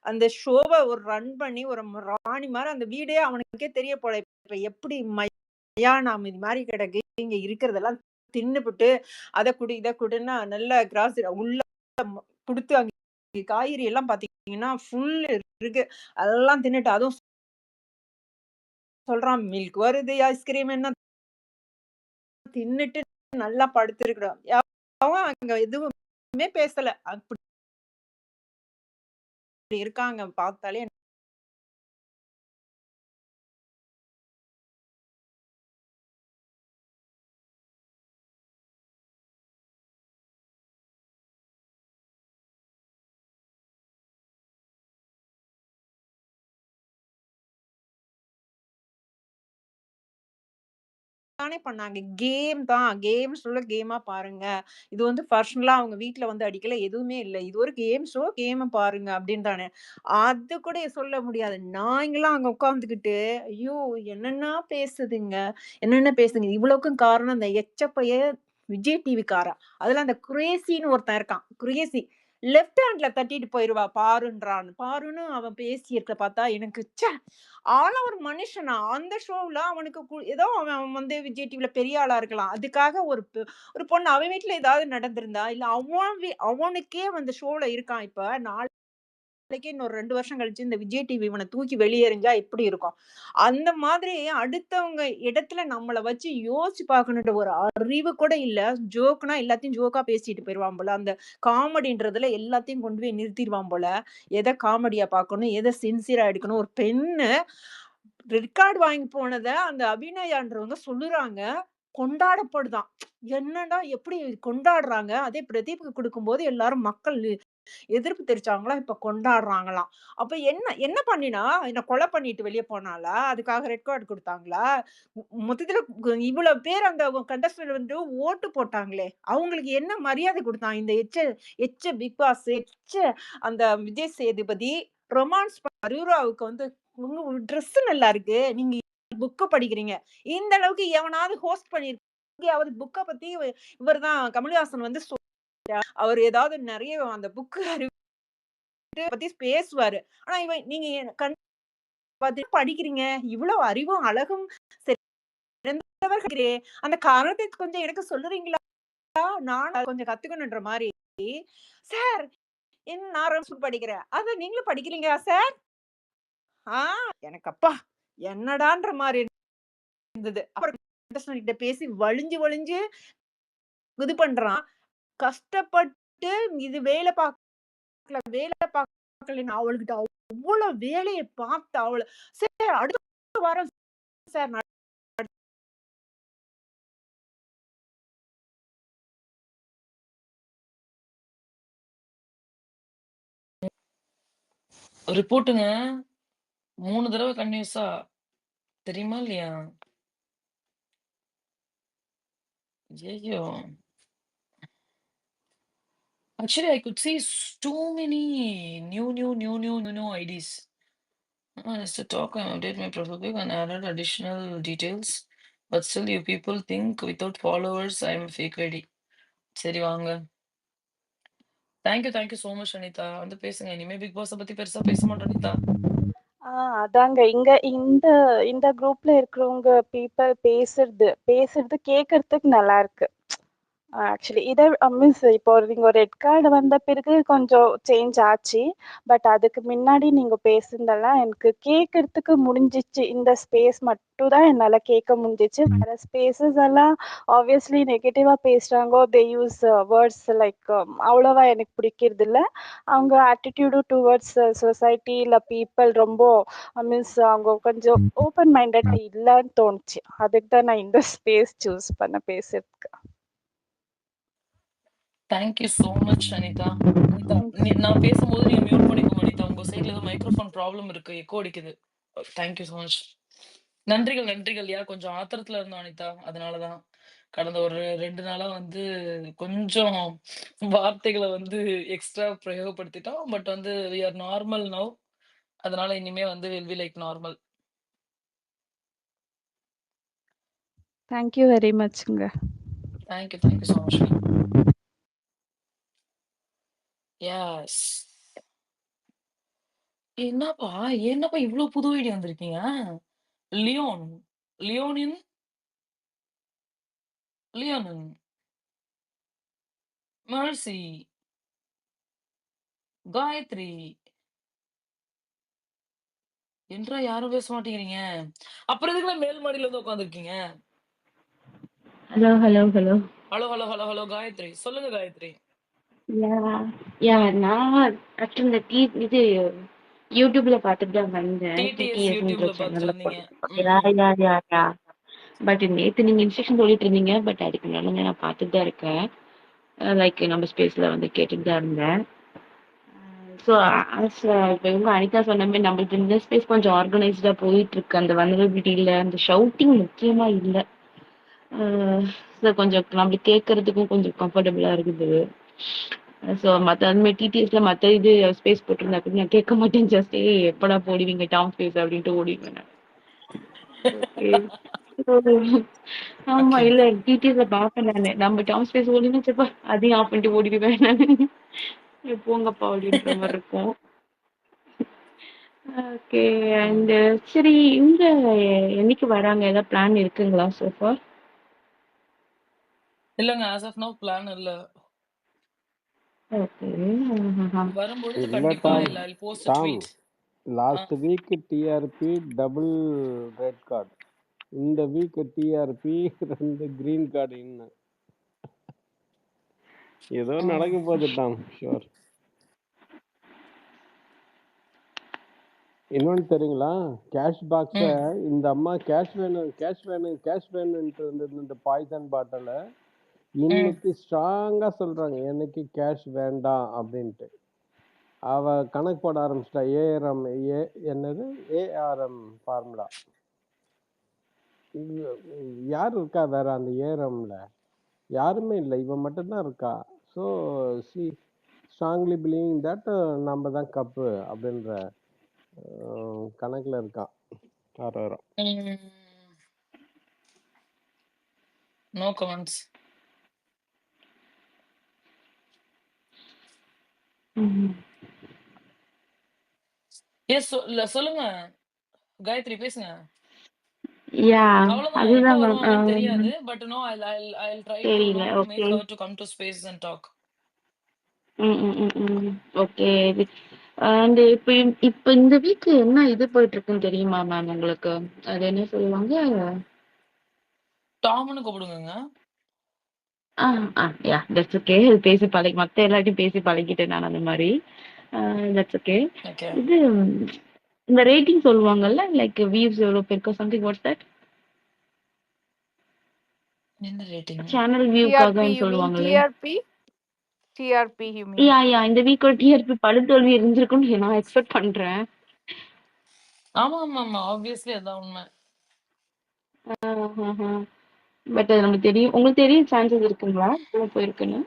அந்த ஷோவ ஒரு ரன் பண்ணி ஒரு ராணி மாரி அந்த வீடே அவனுக்கே தெரிய போல. இப்ப எப்படி மயானம் இது மாரி கிடக்கு. இங்க இருக்கிறதெல்லாம் தின்னுபுட்டு அத குடு, இத குடுன்னா நல்ல கிராசரி உள்ள குடுத்து அங்க காய்கறி எல்லாம் பார்த்தீங்கன்னா, ஃபுல் இருக்கு. அதெல்லாம் தின்னுட்டு அதுவும் சொல்றான் மில்க் வருது, ஐஸ்கிரீம் என்ன தின்னுட்டு நல்லா படுத்திருக்கிறான். அவன் அங்க எதுவுமே பேசல. அப்படி இருக்காங்க பார்த்தாலே தானே பண்ணாங்க. கேம் தான். கேம் ஷோல கேமா பாருங்க. இது வந்து பர்சனலா அவங்க வீட்ல வந்து அடிக்கல. எதுவுமே இல்ல. இது ஒரு கேம் ஷோ. கேம பாருங்க அப்படின்னு தானே. அது கூட சொல்ல முடியாது. நாய்ங்கலாம் அங்க உட்கார்ந்துகிட்டு, ஐயோ! என்னென்ன பேசுதுங்க. என்னென்ன பேசுதுங்க. இவ்வளவுக்கும் காரணம் இந்த எச்சப்பைய விஜய் டிவிக்காரன். அதுல அந்த குரேசின்னு ஒருத்தன் இருக்கான். குரேசி. லெஃப்ட் ஹேண்ட்ல தட்டிட்டு போயிருவா பாருன்றான். பாருன்னு அவன் பேசியிருக்க பார்த்தா எனக்கு ஆனா ஒரு மனுஷனா? அந்த ஷோவ்ல அவனுக்கு ஏதோ அவன் வந்து விஜய் டிவில பெரிய ஆளா இருக்கலாம். அதுக்காக ஒரு பொண்ணு அவன் வீட்ல ஏதாவது நடந்திருந்தா, இல்ல அவனுக்கே அந்த ஷோல இருக்கான் இப்ப. நாளைக்கே இன்னொரு 2 வருஷம் கழிச்சு இந்த விஜய் டிவி இவன தூக்கி வெளிய எறிஞ்சா எப்படி இருக்கும்? அந்த மாதிரி அடுத்தவங்க இடத்துல நம்மள வச்சு யோசிச்சு பார்க்கணுன்ற ஒரு அறிவு கூட இல்ல. ஜோக்னா எல்லாத்தையும் ஜோக்கா பேசிட்டு போயிருவான் போல. அந்த காமெடின்றதுல எல்லாத்தையும் கொண்டு போய் நிறுத்திருவான் போல. எத காமெடியா பார்க்கணும், எத சின்சியரா எடுக்கணும். ஒரு பெண்ணு ரெக்கார்ட் வாங்கி போனத அந்த அபிநயான்றவங்க சொல்லுறாங்க. கொண்டாடப்படுதாம். என்னடா எப்படி கொண்டாடுறாங்க? அதே பிரதீப்‌க்கு குடுக்கும்போது எல்லாரும் மக்கள் எதிர்ப்பு தெரிவிச்சாங்களாம். இப்ப கொண்டாடுறாங்களாம். அப்ப என்ன என்ன பண்ணினா? என்ன கொலை பண்ணிட்டு வெளிய போனாளா? அதுக்காக ரெட் கார்ட் குடுத்தாங்களா? மொத்தத்துல இவ்வளவு பேர் அந்த கண்டஸ்டன்ட் வந்து ஓட்டு போட்டாங்களே! அவங்களுக்கு என்ன மரியாதை குடுத்தான்? இந்த எச்ச பிக் பாஸ், அந்த விஜய் சேதுபதி ரொமான்ஸ் அரோராவுக்கு வந்து உங்க ட்ரெஸ் நல்லா இருக்கு. நீங்க புக்க படிக்கிறீங்க. இந்த அளவுக்கு எவனாவது ஹோஸ்ட் பண்ணியிருக்க எங்கேயாவது புக்க பத்தி இவர் தான் கமலஹாசன் வந்து அவர் ஏதாவது நிறைய அந்த புக் பத்தி பேசுவாரு. ஆனா நீங்க பார்த்து படிக்கிறீங்க. இவ்வளவு அறிவும் அழகும் சிறந்தவர்களே, அந்த காரணத்தை கொஞ்சம் எனக்கு சொல்லுறீங்களா? நான் கொஞ்சம் கத்துக்கணுன்ற மாரி. சார் நான் ஸ்கூல் படிக்கிறேன். அத நீங்களும் படிக்கிறீங்களா சார்? ஆ எனக்கு அப்பா என்னடான்ற மாரி இருந்தது. அப்புறம் கிட்ட பேசி வழிஞ்சு வழிஞ்சு இது பண்றான். கஷ்டப்பட்டு இது வேலை பார்க்கலன்னு அவளுகிட்ட அவ்வளவு வேலைய பார்த்து சார் அடுத்த வாரம் சார் ரிப்போர்ட்டுங்க 3 தடவை கன்டினியூஸா. தெரியுமா இல்லையா? ஐயய்யோ! Actually, I could see too many new IDs. Just to talk and update my profile pic and added additional details. But still, you people think without followers, I'm a fake ID. சரி வாங்க. Thank you so much Anitha. வந்து பேசுங்க. இனிமே big பாஸ பத்தி பெருசா பேச மாட்டோம் அனிதா. அதாங்க இங்க இந்த இந்த குரூப்ல இருக்கிறவங்க பேசுறது கேட்கறதுக்கு நல்லா இருக்கு. ஆக்சுவலி இத மீன்ஸ் இப்போ நீங்க ஒரு ரெட் கார்டு வந்த பிறகு கொஞ்சம் சேஞ்ச் ஆச்சு. பட் அதுக்கு முன்னாடி நீங்க பேசுனதெல்லாம் எனக்கு கேட்கறதுக்கு முடிஞ்சிச்சு. இந்த ஸ்பேஸ் மட்டும் தான் என்னால கேட்க முடிஞ்சிச்சு. வேற ஸ்பேஸஸ் எல்லாம் ஆப்வியஸ்லி நெகட்டிவா பேசுறாங்க. தே யூஸ் வேர்ட்ஸ் லைக் அவ்வளவா எனக்கு பிடிக்கிறதில்ல. அவங்க ஆட்டிடியூடு டுவர்ட்ஸ் சொசைட்டி இல்ல பீப்பிள் ரொம்ப மீன்ஸ் அவங்க கொஞ்சம் ஓப்பன் மைண்டட் இல்லன்னு தோணுச்சு. அதுக்கு தான் நான் இந்த ஸ்பேஸ் சூஸ் பண்ண பேசுறதுக்கு. Thank you so much Anitha. Anitha, நான் பேசும்போது நீங்க மியூட் பண்ணிக்கோங்க அனிதா. உங்க சைடுல ஏதோ மைக்ரோஃபோன் ப்ராப்ளம் இருக்கு. எக்கோ அடிக்குது. Thank you so much. நன்றிகள். கொஞ்சம் ஆத்திரத்துல இருந்தோம் அனிதா. அதனால தான். கடந்த ஒரு 2 நாளா வந்து கொஞ்சம் வார்த்தைகள வந்து எக்ஸ்ட்ரா பிரயோகப்படுத்திட்டோம். பட் வந்து வி ஆர் நார்மல் நவ். அதனால இனிமே வந்து will be like normal. Thank you very மச்ங்க. Thank you so much. Yes. என்னப்பா இவ்ளோ புது ஐடி வந்திருக்கீங்க? லியோன். லியோனின் லியோனின். மெர்சி. காயத்ரி. என்றா யாரும் பேச மாட்டேங்கிறீங்க? அப்புறம் எதுக்குலாம் மேல் மாடியில வந்து உட்கார்ந்திருக்கீங்க? Hello, hello, hello. Hello Gayathri. சொல்லுங்க காயத்ரி. நான் ஆக்சுவலி இது யூடியூப்ல பார்த்துட்டு தான் வந்தேன். டிடிஎஸ் டிடிஎஸ்ன்ற யூடியூப்ல பார்த்துட்டு சேனல்ல வந்தீங்க. போட்டு. யா. பட் நேத்து நீங்க இன்ஸ்ட்ரக்ஷன் சொல்லிட்டு இருந்தீங்க. பட் அதுக்கு முன்னாடி நான் பார்த்துட்டு தான் இருக்கேன். லைக் நம்ம ஸ்பேஸ்ல வந்து கேட்டுட்டு தான் இருந்தேன். ஸோ இப்போ இவங்க அனிதா சொன்ன மாதிரி நம்மளுக்கு இந்த ஸ்பேஸ் கொஞ்சம் ஆர்கனைஸ்டா போயிட்டு இருக்கு. அந்த வல்னரபிலிட்டி இல்ல, அந்த ஷவுட்டிங் முக்கியமா இல்லை. ஸோ கொஞ்சம் நம்மளுக்கு கேட்கறதுக்கும் கொஞ்சம் கம்ஃபர்டபுளா இருக்குது. ஸோ மற்ற அந்த மாதிரி டிடிஎஸ்ல மற்ற இது ஸ்பேஸ் போட்டிருந்தா கூட நான் கேட்க மாட்டேன். ஜஸ்ட் எப்படா போடுவீங்க டவுன் ஸ்பேஸ் அப்படின்ட்டு ஓடிடுவேன் நான். ஆமா, ஓகே. இல்ல டிடிஎஸ்ல பார்ப்பேன் நானு. நம்ம டவுன் ஸ்பேஸ் ஓடினா சப்பா அதையும் ஆஃப் பண்ணிட்டு ஓடிடுவேன் நானு. போங்கப்பா அப்படின்ற மாதிரி இருக்கும். ஓகே. அண்ட் சரி, இங்க என்னைக்கு வராங்க? ஏதாவது பிளான் இருக்குங்களா சோஃபா? இல்லங்க ஆஸ் ஆஃப் நவ் பிளான் இல்ல. ஓகே. வரும்பொழுது இல்ல கண்டிப்பா டாம். இல்ல. I'll post a Tom, tweet. Last week TRP double red card. இந்த வீக் டிஆர்பி 2 கிரீன் கார்டு. இன்னும் ஏதோ நடக்க போகுது டாம். ஷூர். இன்னொன்னு தெரியுங்களா? கேஷ் பாக்ஸை இந்த அம்மா கேஷ் வேணும்ன்ட்டு இருந்தது. இந்த பாய்சன் பாட்டில இன்னைக்கு ஸ்ட்ராங்கா சொல்றாங்க எனக்கு கேஷ் வேண்டாம் அப்படின்ட்டு. அவ கணக்கு போட ஆரம்பிச்சிட்டா. ARM formula. யார் இருக்கா வேற அந்த ஏஆர்எம்ல? யாருமே இல்லை, இவன் மட்டும்தான் இருக்கா. So C strongly believing that நம்ம தான் கப்பு அப்படின்ற கணக்குல இருக்கான். ஆறாயிரம். No comments. ம். எஸ் சொல்லுங்க காயத்ரி பேசுங்க. யா அவ்வளவுதான். எப்ப அதுதான் மேம். வருவாங்கன்னு தெரியாது. But no I'll try to தெரியல. make okay. her to come to space and talk. Okay. And இப்ப இந்த வீக் என்ன இது போயிட்டு இருக்குன்னு தெரியுமா மேம் உங்களுக்கு? அது என்ன சொல்லுவாங்க? டாம்னு கூப்பிடுங்கங்க. Yeah that's okay. பேசி மத்த எல்லாத்தையும் பேசி பழகிட்டேன் நான் அந்த மாதிரி. That's okay. ஓகே. இது இந்த ரேட்டிங் சொல்லுவாங்கல்ல, லைக் வியூஸ் எவ்வளவு பேருக்கு சம்திங் வாட்ஸ் தட்? என்ன ரேட்டிங்? சேனல் TRP, வியூக்காகன்னு you mean சொல்லுவாங்களே. TRP? TRP, you mean? Yeah இந்த வீக்கோட டிஆர்பி படுதோல்வி இருந்திருக்கும்னு நான் எக்ஸ்பெக்ட் பண்றேன். ஆமா ஆமா ஆமா ஆப்வியஸ்லி அதான் உண்மை. பட் அது நமக்கு தெரியும். உங்களுக்கு தெரியும் சான்சஸ் இருக்குங்களா எவ்வளவு போயிருக்குன்னு?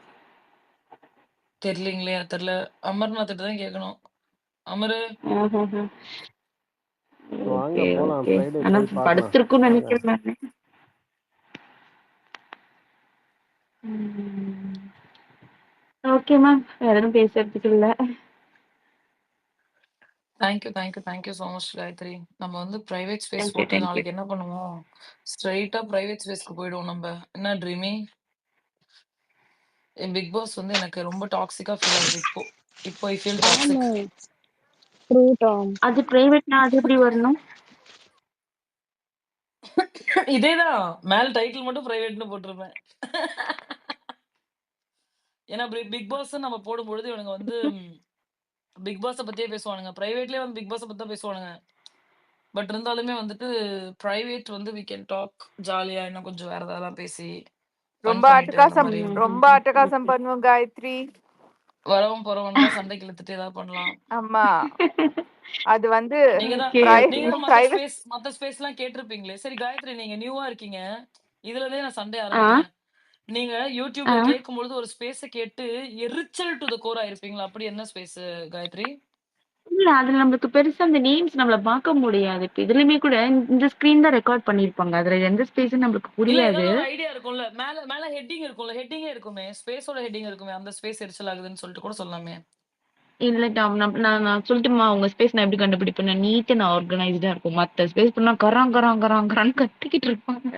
தெரியல. அமர்நாத் தான் கேட்கணும். அமரு வாங்க ஓகே போலாம், ஓகே. ஃப்ரைடே ஆனா போய் பார்க்கலாம். படுத்திருக்கும்னு வாங்க. நினைக்கிறேன் நானு. ஓகே மேம், வேற எதுவும் பேசுறதுக்கு இல்ல. Thank you so much Gayathri. நம்ம வந்து பிரைவேட் ஸ்பேஸ் தேங்க்யூ போட்டு தேங்க்யூ. நாளைக்கு என்ன பண்ணுவோம், ஸ்ட்ரைட்டா பிரைவேட் ஸ்பேஸ்க்கு போயிடுவோம் நம்ம. என்ன ட்ரீமி? என் பிக் பாஸ் வந்து எனக்கு ரொம்ப டாக்ஸிக்கா ஃபீல் ஆகுது இப்போ ஐ ஃபீல் டாக்ஸிக். ஆமா ட்ரூ டாம். அது பிரைவேட்னா அது எப்படி வரணும்? இதேதான் மேல டைட்டில் மட்டும் பிரைவேட்னு போட்டிருப்பேன். ஏன்னா பிக் பாஸ் நம்ம போடும்பொழுது இவனுங்க வந்து பிக் பாஸை பத்தியே பேசுவானுங்க. பிரைவேட்லயே வந்து பிக் பாஸை பத்தி தான் பேசுவானுங்க. பட் இருந்தாலுமே வந்துட்டு பிரைவேட் வந்து வி கேன் டாக் ஜாலியா, இன்னும் கொஞ்சம் வேற ஏதாவது பேசி ஃபன் ரொம்ப பண்ணிட்டு அந்த அட்டகாசம் மாதிரி ரொம்ப அட்டகாசம் பண்ணுவோம் காயத்ரி. வரவும் போறவன்லாம் சண்டைக்கு இழுத்துட்டு ஏதாவது பண்ணலாம். ஆமா, அது வந்து நீங்க தான் ஓகே மத்த ஸ்பேஸ்லாம் கேட்டிருப்பீங்களே. சரி காயத்ரி, நீங்க நியூவா இருக்கீங்க, இதுலதே நான் சண்டே ஆ ஆரம்பிக்கிறேன். நீங்க ஆ யூடியூப்ல கேட்கும்பொழுது ஒரு ஸ்பேஸ கேட்டு எரிச்சல் டு த கோர் ஆயிருப்பீங்களா? அப்படி என்ன ஸ்பேஸ் காயத்ரி? இல்ல அதுல நம்மளுக்கு பெருசா அந்த நேம்ஸ் நம்மள பார்க்க முடியாது. இப்ப இதுலயுமே கூட இந்த ஸ்கிரீன் தான் ரெக்கார்ட் பண்ணிருப்பாங்க. அதுல எந்த ஸ்பேஸ் நம்மளுக்கு இல்ல புரியாது. ஏதாவது ஒரு ஐடியா இருக்கும்ல, மேல மேல ஹெட்டிங் இருக்கும்ல, ஹெட்டிங்கே இருக்குமே, ஸ்பேஸோட ஹெட்டிங் இருக்குமே, அந்த ஸ்பேஸ் எரிச்சல் ஆகுதுன்னு சொல்லிட்டு கூட சொல்லலாமே. இல்ல டாம், நான் சொல்லட்டுமா உங்க ஸ்பேஸ் நான் எப்படி கண்டுபிடிப்பேன்? நீட்டா நான் ஆர்கனைஸ்டா இருக்கும். மத்த ஸ்பேஸ் பண்ணா கரான்னு கத்திக்கிட்டு இருப்பாங்க.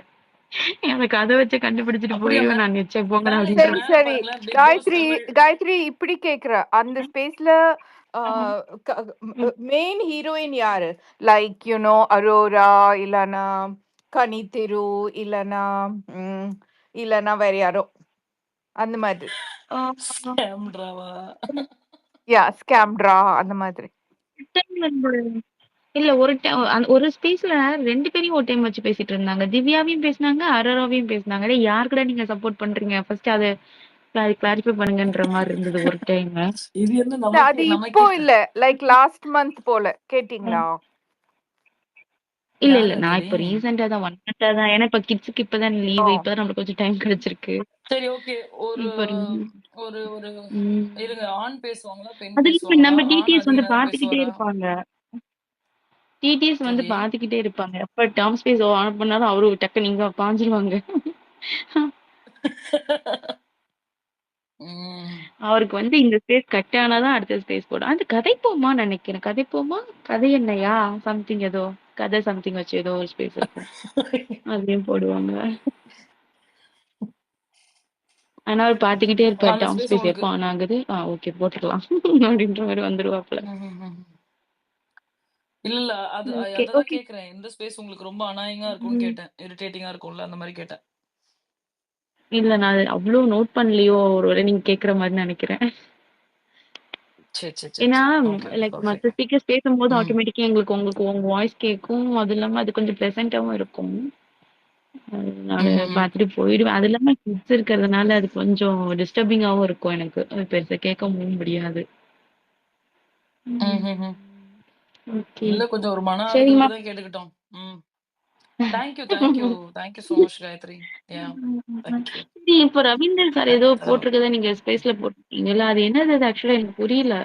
எனக்கு அதை வச்சு கண்டுபிடிச்சிட்டு அப்படியா? போயிடுவேன் நான். நிச்சயம் போங்க மேல அப்படின்ற. சரி மேல சரி பாருங்களேன், பிக் பாஸ் காயத்ரி தமிழ். காயத்ரி இப்படி கேக்குற அந்த ஸ்பேஸ்ல ம். மெயின் ஹீரோயின் யாரு? லைக் யூனோ அரோரா, இல்லனா கனி தெரு, இல்லனா இல்லனா வேற யாரோ அந்த மாதிரி. ஆ, ஸ்கேம்ட்ராவா? ஸ்கேம்ட்ரா அந்த மாதிரி. இல்ல ஒரு ஸ்பேஸ்ல 2 பேரையும் ஒரு டைம் வச்சு பேசிட்டு இருந்தாங்க. திவ்யாவையும் பேசுனாங்க, அரோராவையும் பேசுனாங்க. டேய் யாருக்குடா நீங்க சப்போர்ட் பண்றீங்க? ஃபர்ஸ்ட் அத கிளாரிஃபை பண்ணுங்கன்ற மாரி இருந்தது ஒரு டைம். இது என்ன இல்ல, அது இப்போ இல்ல, லைக் லாஸ்ட் மந்த் போல கேட்டிங்களா? இல்ல யார் நான் அது? இப்ப ரீசெண்டா தான் 1 மந்த்தா தான். ஏன்னா இப்ப கிட்ஸ்க்கு இப்பதான் லீவ். ஓ, இப்பதான் நம்மளுக்கு கொஞ்சம் டைம் கிடைச்சிருக்கு. சரி ஓகே. ஒரு இப்ப ஒரு ஒரு ம். இருங்க, ஆண் பேசுவாங்களா, பெண் அதுலயும் இப்ப பேசுவாங்களா? நம்ம ஆண் டிடிஎஸ் அதிக வந்து நேரம் பாத்துக்கிட்டே பேசுவாரா? இருப்பாங்க. டிடிஎஸ் வந்து சரி. பாத்துக்கிட்டே இருப்பாங்க. எப்ப டேர்ம் ஸ்பேஸ் ஆன் பண்ணாலும் அவரு டக்குன்னு இங்க பாஞ்சிருவாங்க. அவருக்கு வந்து இந்த ஸ்பேஸ் கட் ஆனாதான் அடுத்த ஸ்பேஸ் போடும். அது கதைப்போமா நினைக்கிறேன். கதைப்போமா, கதை என்னையா சம்திங் ஏதோ கதை சம்திங் வச்சு ஏதோ ஒரு ஸ்பேஸ் இருக்கும். அதையும் போடுவாங்க. ஆனா அவர் பாத்துக்கிட்டே இருப்பாரு. அந்த டவுன் ஸ்பேஸ் ஸ்பேஸ் உங்களுக்கு எப்போ ஆன் ஆகுது, ஓகே போட்டுக்கலாம் அப்படின்ற மாதிரி வந்துருவாப்புல. இல்ல ஓகே அததான் ஓகே. கேக்குறேன். எந்த ஸ்பேஸ் உங்களுக்கு ரொம்ப அநாயகமா இருக்கும்னு கேட்டேன். இரிட்டேட்டிங்கா இருக்கும்ல, அந்த மாதிரி கேட்டேன். இல்ல நான் அது அவ்வளவு நோட் பண்ணலையோ, ஒருவேளை நீங்க கேக்குற மாதிரி நினைக்கிறேன். சரி சரி சரி ஏன்னா சரி. ஓகே ஓகே லைக் மத்த பர்ஃபெக்ட். ஸ்பீக்கர்ஸ் பேசும்போது ஆட்டோமேட்டிக்கா உங்களுக்கு உங்க வாய்ஸ் கேட்கும். அது இல்லாம அது கொஞ்சம் பிளசண்டாவும் இருக்கும். அதனால பார்த்துட்டு போயிடுவேன். அது இல்லாம கிட்ஸ் இருக்கிறதுனால அது கொஞ்சம் டிஸ்டர்பிங்காவும் இருக்கும் எனக்கு. அது பெருசா கேட்கவும் முடியாது. ஓகே. இல்ல கொஞ்சம் ஒரு மன சரிம்மா. ஆறுதலுக்கு தான் கேட்டுக்கிட்டோம். Thank you so much Gayathri. Thank you. சரி, இப்ப ரவீந்தர் சார் ஏதோ போட்டிருக்கதா நீங்க ஸ்பேஸ்ல போட்டிருக்கீங்கல்ல, அது என்னது? அது ஆக்சுவலா எனக்கு புரியல.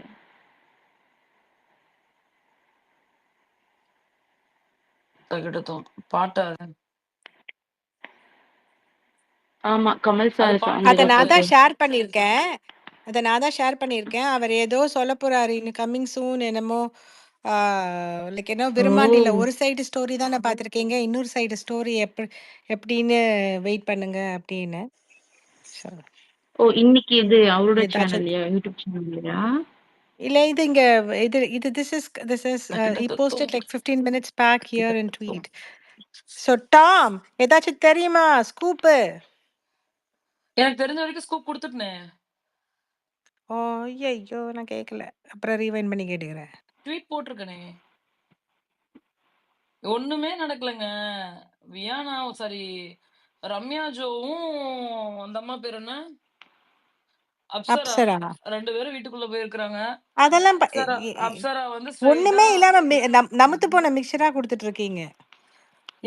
பாட்டா? ஆமா, கமல் அது சார் பாட்டு சாங் அத ஏதோ நான் காயத்ரி. தான் போட்டு. ஷேர் பண்ணியிருக்கேன். அத நான் தான் ஷேர் பண்ணியிருக்கேன். அவர் ஏதோ சொல்லப் போறாரு. இன்னும் கம்மிங் சூன் என்னமோ லைக் என்ன ஓ விருமாண்டில ஒரு சைடு ஸ்டோரி தானே பார்த்துருக்கீங்க. இன்னொரு சைடு ஸ்டோரி எப்படின்னு வெயிட் பண்ணுங்க அப்படின்னு. ஸோ ஓ! இன்னைக்கு இது அவரோட ஏதாச்சும் சேனல்லையா? யூடியூப் சேனல்லையா? இல்ல இது இங்க இது this is he posted like 15 minutes back here in tweet. So Tom, ஏதாச்சும் தெரியுமா ஸ்கூப்பு? எனக்கு தெரிஞ்ச வரைக்கும் ஸ்கூப் கொடுத்துட்டனே. ஓ ஐயோ நான் கேட்கல. அப்புறம் ரீவைண்ட் பண்ணி கேட்டுக்கிறேன். ட்வீட் போட்டிருக்கனே. ஒண்ணுமே நடக்கலங்க. வியானா சாரி ரம்யா ஜோவும் அந்த அம்மா பேர் என்ன? அப்சரா அப்சரா 2 பேரும் வீட்டுக்குள்ள போயிருக்காங்க. அதெல்லாம் அப்சரா வந்து ஸ்ட்ரைட்டா ஒண்ணுமே இல்லாம நமத்து போன மிக்சரா கொடுத்துட்டு இருக்கீங்க.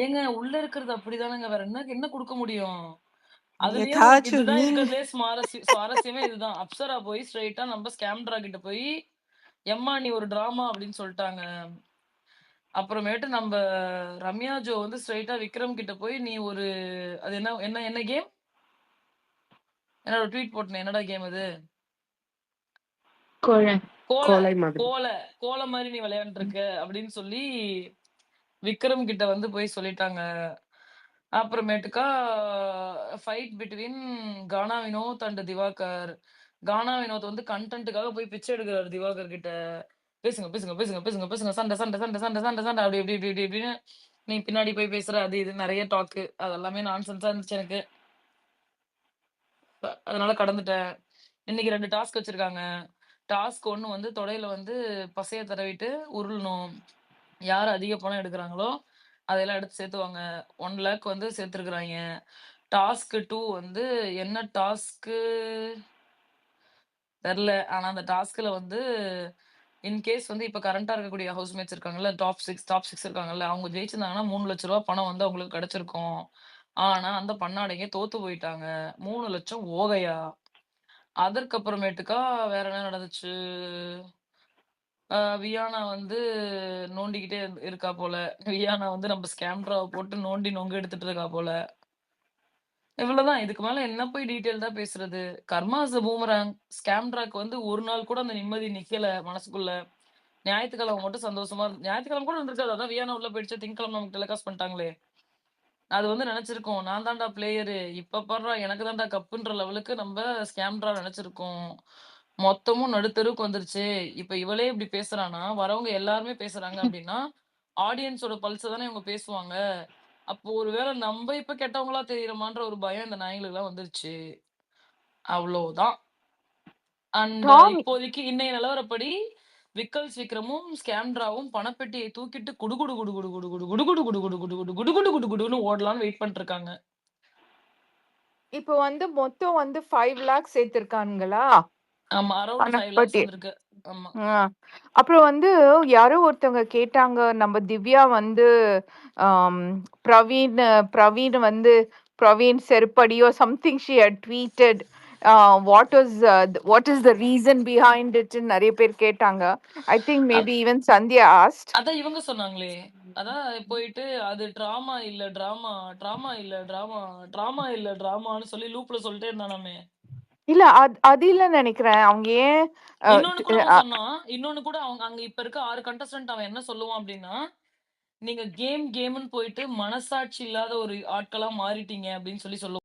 ஏங்க உள்ள இருக்கிறது அப்படிதானங்க, வேற என்ன கொடுக்க முடியும்? அதுலயே உனக்கு ஏதாச்சும் இதுதான் நீங்க இருக்கிறதுலே சுவாரஸ்யமே இதுதான். அப்சரா போய் ஸ்ட்ரைட்டா நம்ம ஸ்கேம்ட்ரா கிட்ட போய் எம்மா நீ ஒரு டிராமா அப்படின்னு சொல்லிட்டாங்க. அப்புறமேட்டு நம்ம ரம்யா ஜோ வந்து ஸ்ட்ரைட்டா விக்ரம் கிட்ட போய் நீ ஒரு அது என்ன என்ன என்ன கேம்? என்னோட ட்வீட் போட்டேன். என்னடா கேம் அது? கோழை. கோலை மாதிரி. கோலை மாதிரி நீ விளையாண்டுருக்க அப்படின்னு சொல்லி விக்ரம் கிட்ட வந்து போய் சொல்லிட்டாங்க. அப்புறமேட்டுக்கா fight between Gana Vinoth and Divakar. Gana Vinoth வந்து கண்டென்ட்டுக்காக போய் பிச்சை எடுக்கிறாரு திவாகர் கிட்ட. பேசுங்க பேசுங்க பேசுங்க பேசுங்க பேசுங்க சண்டை சண்டை சண்டை சண்டை சண்டை சண்டை அப்படி இப்படி இப்படி இப்படி இப்படின்னு நீ பின்னாடி போய் பேசுற அது இது நிறைய டாக்கு. அதெல்லாமே நான்சென்ஸா இருந்துச்சு எனக்கு. அதனால கடந்துட்டேன். இன்னைக்கு 2 டாஸ்க் வச்சிருக்காங்க. டாஸ்க் 1 வந்து தொடையில வந்து பசைய தடவிட்டு உருளணும். யார் அதிக பணம் எடுக்கிறாங்களோ அதெல்லாம் எடுத்து சேர்த்துவாங்க. 1 லேக் வந்து சேர்த்துருக்குறாங்க. டாஸ்க் 2 வந்து என்ன டாஸ்க்கு தெரியல. ஆனா அந்த டாஸ்க்ல வந்து இன்கேஸ் வந்து இப்ப கரண்டா இருக்கக்கூடிய ஹவுஸ்மேட்ஸ் இருக்காங்கல்ல, டாப் 6 இருக்காங்கல்ல, அவங்க ஜெயிச்சிருந்தாங்கன்னா 3 லட்ச ரூபா பணம் வந்து அவங்களுக்கு கிடைச்சிருக்கும். ஆனா அந்த பண்ணாடைங்க தோத்து போயிட்டாங்க. 3 லட்சம் ஓகையா. அதற்கப்புறமேட்டுக்கா வேற என்ன நடந்துச்சு? வியானா வந்து நோண்டிக்கிட்டே இருக்கா போல. வியானா வந்து நம்ம ஸ்கேம்ட்ராவ போட்டு நோண்டி நொங்கு எடுத்துட்டு இருக்கா போல. இவ்வளவுதான். இதுக்கு மேல என்ன போய் டீட்டெயில்டா பேசுறது? கர்மா இஸ் அ பூமராங். ஸ்கேம்ட்ராக்கு வந்து ஒரு நாள் கூட அந்த நிம்மதி நிக்கல மனசுக்குள்ள. ஞாயித்துக்கிழமை மட்டும் சந்தோஷமா ஞாயித்துக்கிழமை கூட இருந்திருக்காது. அதான் வியானா உள்ள போயிடுச்சு. திங்கட்கிழமை நமக்கு டெலிகாஸ்ட் பண்ணிட்டாங்களே. அது வந்து நினைச்சிருக்கோம். நான் தான்டா பிளேயரு. இப்ப பாருடா எனக்கு தான்டா கப்புன்ற லெவலுக்கு நம்ம ஸ்கேம்ட்ரா நினைச்சிருக்கோம். மொத்தமும் நடுத்தெருவுக்கு வந்துருச்சு. இப்ப இவளே இப்படி பேசுறானா, வரவங்க எல்லாருமே பேசுறாங்க அப்படின்னா, ஆடியன்ஸோட பல்ஸ தானே இவங்க பேசுவாங்க. அப்போ ஒருவேளை நம்ம இப்ப கெட்டவங்களா தெரியுறோமான்ற ஒரு பயம் இந்த நாய்களுக்கெல்லாம் வந்துருச்சு. அவ்வளவுதான். அண்ட் டாம் இப்போதைக்கு இன்னைய நிலவரப்படி விக்கல்ஸ் விக்ரமும் ஸ்கேம்ட்ராவும் பணப்பெட்டியை தூக்கிட்டு குடுகுடு குடு குடு குடு குடு குடு குடு குடு குடு குடு குடு குடு குடு குடு குடுன்னு ஓடலான்னு வெயிட் பண்ணிட்டு இருக்காங்க. இப்போ வந்து மொத்தம் வந்து 5 லேக்ஸ் சேர்த்திருக்கானுங்களா ஆமா அரௌண்ட் 5 lakhs பணப்பட்டி. வந்திருக்கு. ஆமா. அப்புறம் வந்து யாரோ ஒருத்தவங்க கேட்டாங்க, நம்ம திவ்யா வந்து ஆம், பிரவீன் பிரவீன் வந்து பிரவீன் செருப்படியோ something she had tweeted what is the reason behind it நிறைய பேர் கேட்டாங்க. I think maybe even Sandhya asked. அதான் இவங்க சொன்னாங்களே. அதான் போயிட்டு அது டிராமா இல்ல டிராமா டிராமா இல்ல டிராமா டிராமா இல்ல டிராமான்னு சொல்லி லூப்ல சொல்லிட்டே இருந்தானாமே. இல்ல அது இல்லன்னு நினைக்கிறேன். அவங்க ஏன் இன்னொன்னு கூட அவன் சொன்னான். இன்னொன்னு கூட அவங்க அங்க இப்ப இருக்க 6 கண்டஸ்டன்ட் அவன் என்ன சொல்லுவான் அப்படின்னா, நீங்க கேம்னு போயிட்டு மனசாட்சி இல்லாத ஒரு ஆட்களா மாறிட்டீங்க அப்படின்னு சொல்லி சொல்லுவான்.